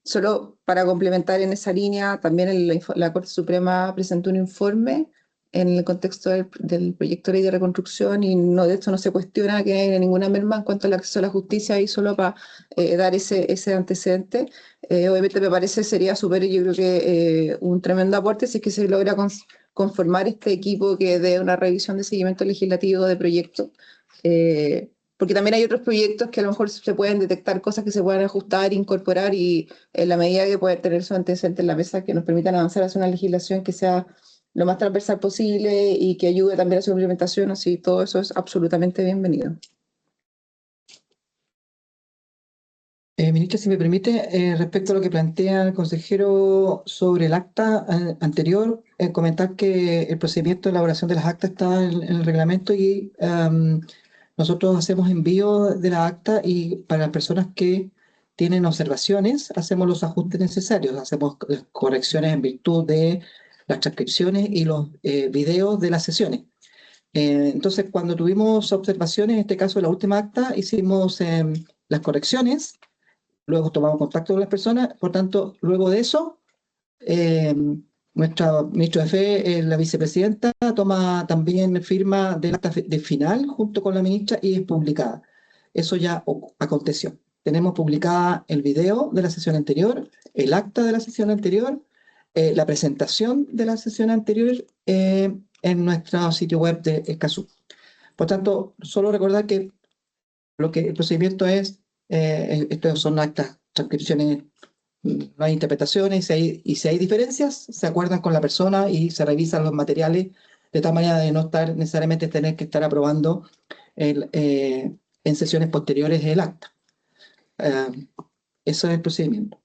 Solo para complementar en esa línea, también la Corte Suprema presentó un informe en el contexto del proyecto de ley de reconstrucción y de hecho no se cuestiona que haya ninguna merma en cuanto al acceso a la justicia y solo para dar ese antecedente. Obviamente me parece sería súper, yo creo que un tremendo aporte si es que se logra conformar este equipo que dé una revisión de seguimiento legislativo de proyectos. Porque también hay otros proyectos que a lo mejor se pueden detectar cosas que se pueden ajustar, incorporar y en la medida que pueden tener su antecedente en la mesa que nos permitan avanzar hacia una legislación que sea lo más transversal posible y que ayude también a su implementación, así todo eso es absolutamente bienvenido. Ministra, si me permite, respecto a lo que plantea el consejero sobre el acta anterior, comentar que el procedimiento de elaboración de las actas está en el reglamento y nosotros hacemos envío de la acta y para las personas que tienen observaciones hacemos los ajustes necesarios, hacemos las correcciones en virtud de las transcripciones y los videos de las sesiones. Entonces, cuando tuvimos observaciones, en este caso de la última acta, hicimos las correcciones, luego tomamos contacto con las personas, por tanto, luego de eso, nuestro ministro de Fe, la vicepresidenta, toma también firma del acta de final junto con la ministra y es publicada. Eso ya aconteció. Tenemos publicada el video de la sesión anterior, el acta de la sesión anterior, la presentación de la sesión anterior en nuestro sitio web de Escazú. Por tanto, solo recordar que el procedimiento es, estos son actas, transcripciones, no hay interpretaciones y si hay diferencias, se acuerdan con la persona y se revisan los materiales de tal manera de no estar necesariamente tener que estar aprobando en sesiones posteriores el acta. Eso es el procedimiento.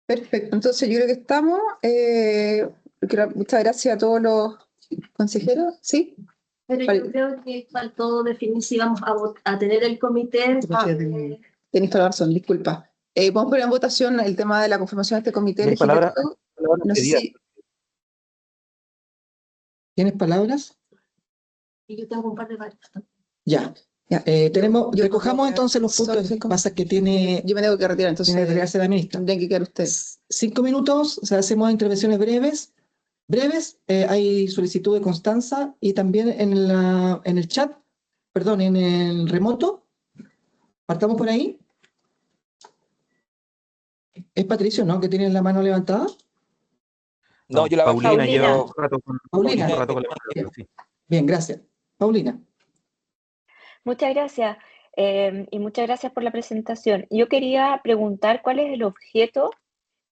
Perfecto, entonces yo creo que estamos. Muchas gracias a todos los consejeros. ¿Sí? Pero yo creo que faltó definir si vamos a tener el comité. Tenéis toda la razón, disculpa. Vamos a poner en votación el tema de la conformación de este comité legislativo. No sé si... ¿Tienes palabras? Y yo tengo un par de varios. Ya. Recojamos entonces los puntos que pasa que tiene. Yo me tengo que retirar, entonces. Tiene que retirarse la ministra. Tendrían que quedar ustedes. 5 minutos, o sea, hacemos intervenciones breves. Hay solicitud de Constanza y también en el chat, perdón, en el remoto. Partamos por ahí. Es Patricio, ¿no? Que tiene la mano levantada. No, yo la bajé. Paulina lleva un rato con Paulina. la mano. Sí. Bien, gracias. Paulina. Muchas gracias. y muchas gracias por la presentación. Yo quería preguntar cuál es el objeto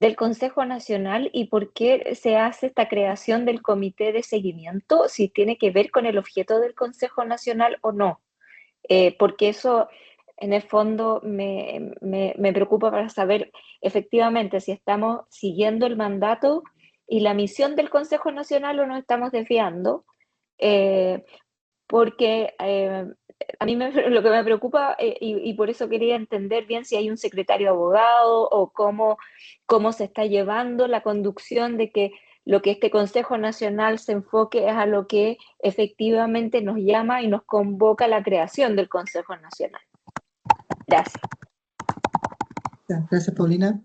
del Consejo Nacional y por qué se hace esta creación del comité de seguimiento, si tiene que ver con el objeto del Consejo Nacional o no. Porque eso en el fondo me preocupa para saber efectivamente si estamos siguiendo el mandato y la misión del Consejo Nacional o nos estamos desviando, porque a mí lo que me preocupa, y por eso quería entender bien si hay un secretario abogado o cómo se está llevando la conducción de que lo que este Consejo Nacional se enfoque es a lo que efectivamente nos llama y nos convoca a la creación del Consejo Nacional. Gracias. Gracias, Paulina.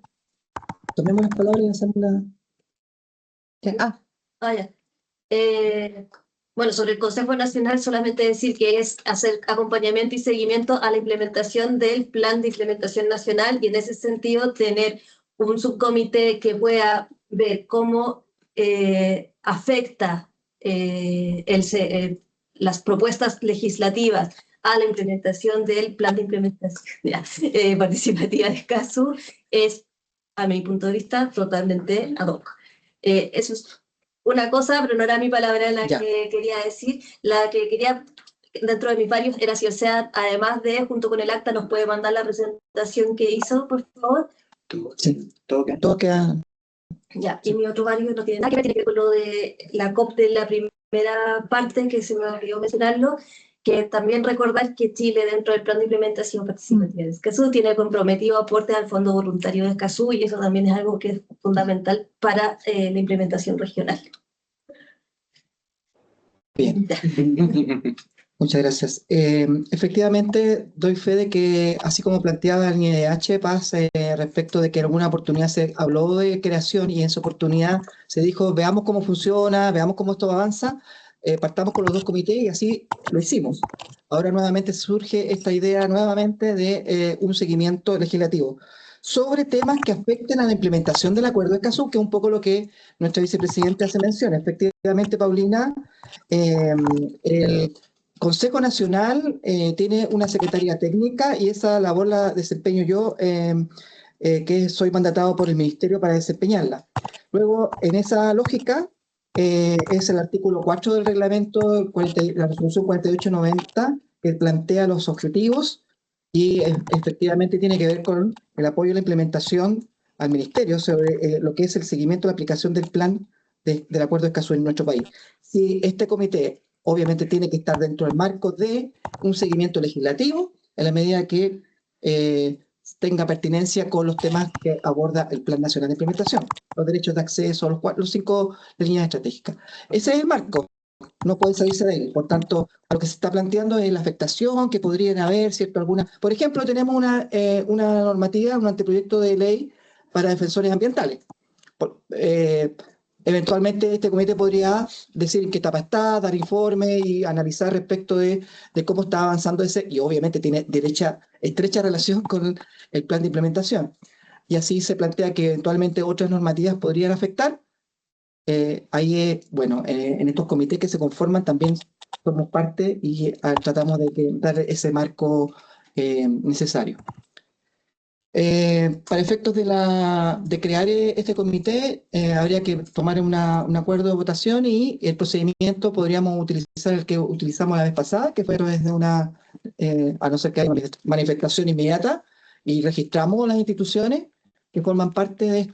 Tomemos las palabras y hacemos la... Ya. Bueno, sobre el Consejo Nacional solamente decir que es hacer acompañamiento y seguimiento a la implementación del Plan de Implementación Nacional y en ese sentido tener un subcomité que pueda ver cómo afecta las propuestas legislativas a la implementación del Plan de Implementación Participativa de Escazú, es, a mi punto de vista, totalmente ad hoc. Eso es una cosa, pero no era mi palabra la que quería decir. La que quería, dentro de mis varios, era si el SEAD, además de, junto con el acta, nos puede mandar la presentación que hizo, por favor. Sí, todo queda. Ya, y mi otro varios no tiene nada que ver, tiene que ver con lo de la COP de la primera parte, que se me olvidó mencionarlo, que también recordar que Chile, dentro del Plan de Implementación Participativa de Escazú, tiene comprometido aportes al Fondo Voluntario de Escazú, y eso también es algo que es fundamental para la implementación regional. Bien. Muchas gracias. Efectivamente, doy fe de que, así como planteaba el INDH, pasa respecto de que en alguna oportunidad se habló de creación y en esa oportunidad se dijo, veamos cómo funciona, veamos cómo esto avanza, partamos con los dos comités y así lo hicimos. Ahora nuevamente surge esta idea nuevamente de un seguimiento legislativo sobre temas que afecten a la implementación del Acuerdo de Escazú, que es un poco lo que nuestra vicepresidenta hace mención. Efectivamente, Paulina, el Consejo Nacional tiene una secretaría técnica y esa labor la desempeño yo, que soy mandatado por el Ministerio para desempeñarla. Luego, en esa lógica, es el artículo 4 del reglamento, la resolución 4890, que plantea los objetivos y efectivamente tiene que ver con el apoyo a la implementación al Ministerio sobre lo que es el seguimiento de la aplicación del plan del Acuerdo de Escazú en nuestro país. Si este comité obviamente tiene que estar dentro del marco de un seguimiento legislativo, en la medida que tenga pertinencia con los temas que aborda el Plan Nacional de Implementación, los derechos de acceso, los 5 líneas estratégicas. Ese es el marco, no puede salirse de él. Por tanto, lo que se está planteando es la afectación que podrían haber, ¿cierto? Por ejemplo, tenemos una normativa, un anteproyecto de ley para defensores ambientales. Eventualmente este comité podría decir en qué etapa está, dar informe y analizar respecto de cómo está avanzando ese, y obviamente tiene estrecha relación con el plan de implementación. Y así se plantea que eventualmente otras normativas podrían afectar. Ahí, bueno, en estos comités que se conforman también somos parte y tratamos de dar ese marco necesario. Para efectos de crear este comité, habría que tomar un acuerdo de votación y el procedimiento podríamos utilizar el que utilizamos la vez pasada, que fue desde a no ser que haya manifestación inmediata, y registramos las instituciones que forman parte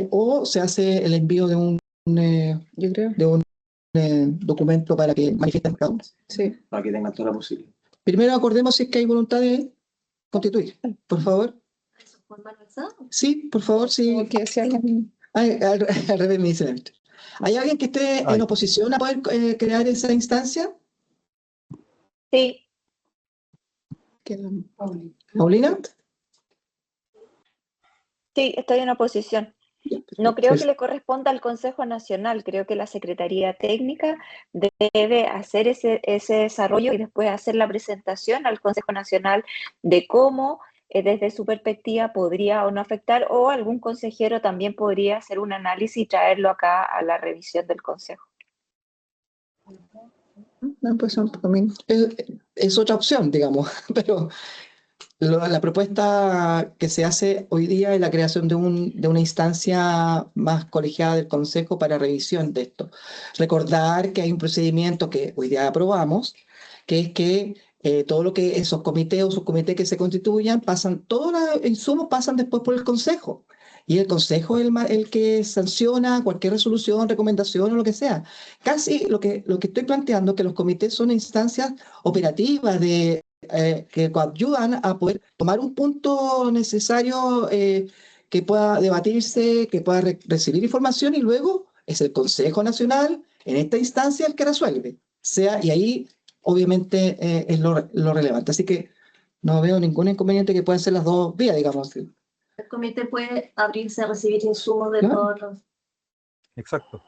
o se hace el envío de un documento para que manifiesten cada uno. Sí. Para que tengan toda la posibilidad. Primero acordemos si es que hay voluntad de constituir, por favor. Sí, por favor, sí. Al revés me dice. ¿Hay alguien que esté en oposición a poder crear esa instancia? Sí. ¿Paulina? Sí, estoy en oposición. No creo que le corresponda al Consejo Nacional, creo que la Secretaría Técnica debe hacer ese desarrollo y después hacer la presentación al Consejo Nacional de cómo desde su perspectiva podría o no afectar, o algún consejero también podría hacer un análisis y traerlo acá a la revisión del Consejo. Pues un poco menos. Es otra opción, digamos, pero la propuesta que se hace hoy día es la creación de una instancia más colegiada del Consejo para revisión de esto. Recordar que hay un procedimiento que hoy día aprobamos, que es que todo lo que esos comités o subcomités que se constituyan todos los insumos pasan después por el Consejo. Y el Consejo es el que sanciona cualquier resolución, recomendación o lo que sea. Casi lo que estoy planteando es que los comités son instancias operativas que ayudan a poder tomar un punto necesario que pueda debatirse, que pueda recibir información y luego es el Consejo Nacional en esta instancia el que resuelve. Y ahí obviamente es lo relevante. Así que no veo ningún inconveniente que puedan ser las dos vías, digamos. El comité puede abrirse a recibir insumos de todos los... Exacto.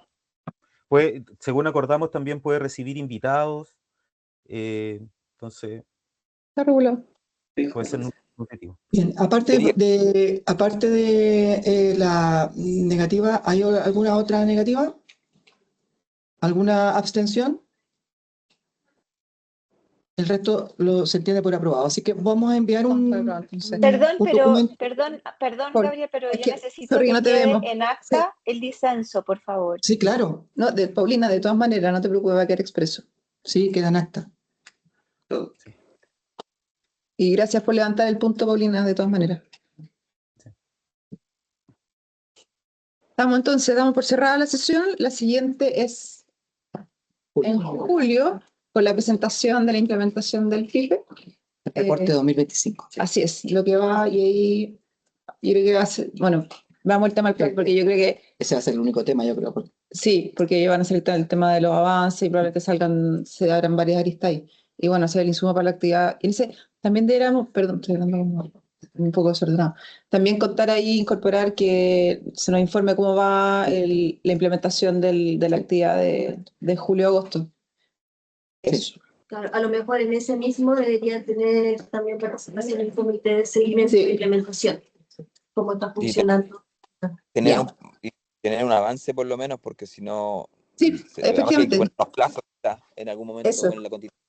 Según acordamos, también puede recibir invitados. Entonces, Está regulado. puede ser un objetivo. Bien, aparte de la negativa, ¿hay alguna otra negativa? ¿Alguna abstención? El resto se entiende por aprobado. Así que vamos a enviar Perdón, Gabriel, pero yo necesito sorry, que no te quede vemos. en acta el disenso, por favor. Sí, claro. No, Paulina, de todas maneras, no te preocupes, va a quedar expreso. Sí, queda en acta. Sí. Y gracias por levantar el punto, Paulina, de todas maneras. Damos por cerrada la sesión. La siguiente es en julio, con la presentación de la implementación del FIFE. El reporte 2025. Así es, lo que va, y ahí yo creo que va a ser, bueno, vamos al tema del plan, porque yo creo que... Ese va a ser el único tema, yo creo. Sí, porque van a salir el tema de los avances y probablemente se abran varias aristas ahí. Y bueno, hacer el insumo para la actividad. Y también deberíamos, perdón, estoy hablando como un poco desordenado, también contar ahí, incorporar que se nos informe cómo va la implementación de la actividad de julio-agosto. Eso. Claro, a lo mejor en ese mismo debería tener también participación en el comité de seguimiento de implementación, cómo está funcionando. Tener un avance por lo menos, porque si no... Sí, efectivamente. Los plazos en algún momento en la constitución.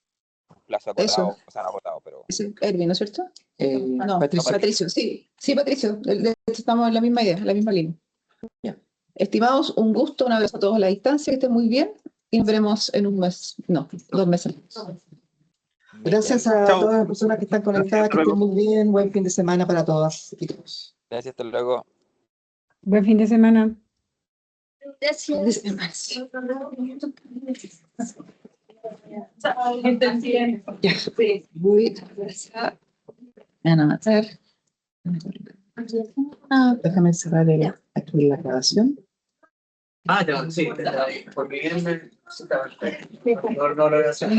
Plazo acotado, o sea, no acotado, pero... Erwin, ¿no es cierto? No, Patricio. Patricio, sí, Patricio, de hecho estamos en la misma idea, en la misma línea. Ya. Estimados, un gusto, un abrazo a todos a la distancia, que estén muy bien y nos veremos en 2 meses. Gracias a todas las personas que están conectadas, que estén muy bien, buen fin de semana para todas y todos. Gracias, hasta luego. Buen fin de semana. Gracias. Ya, muy gracias. Me van a matar. Déjame cerrar aquí la grabación. Sí, porque bien no lo voy a hacer.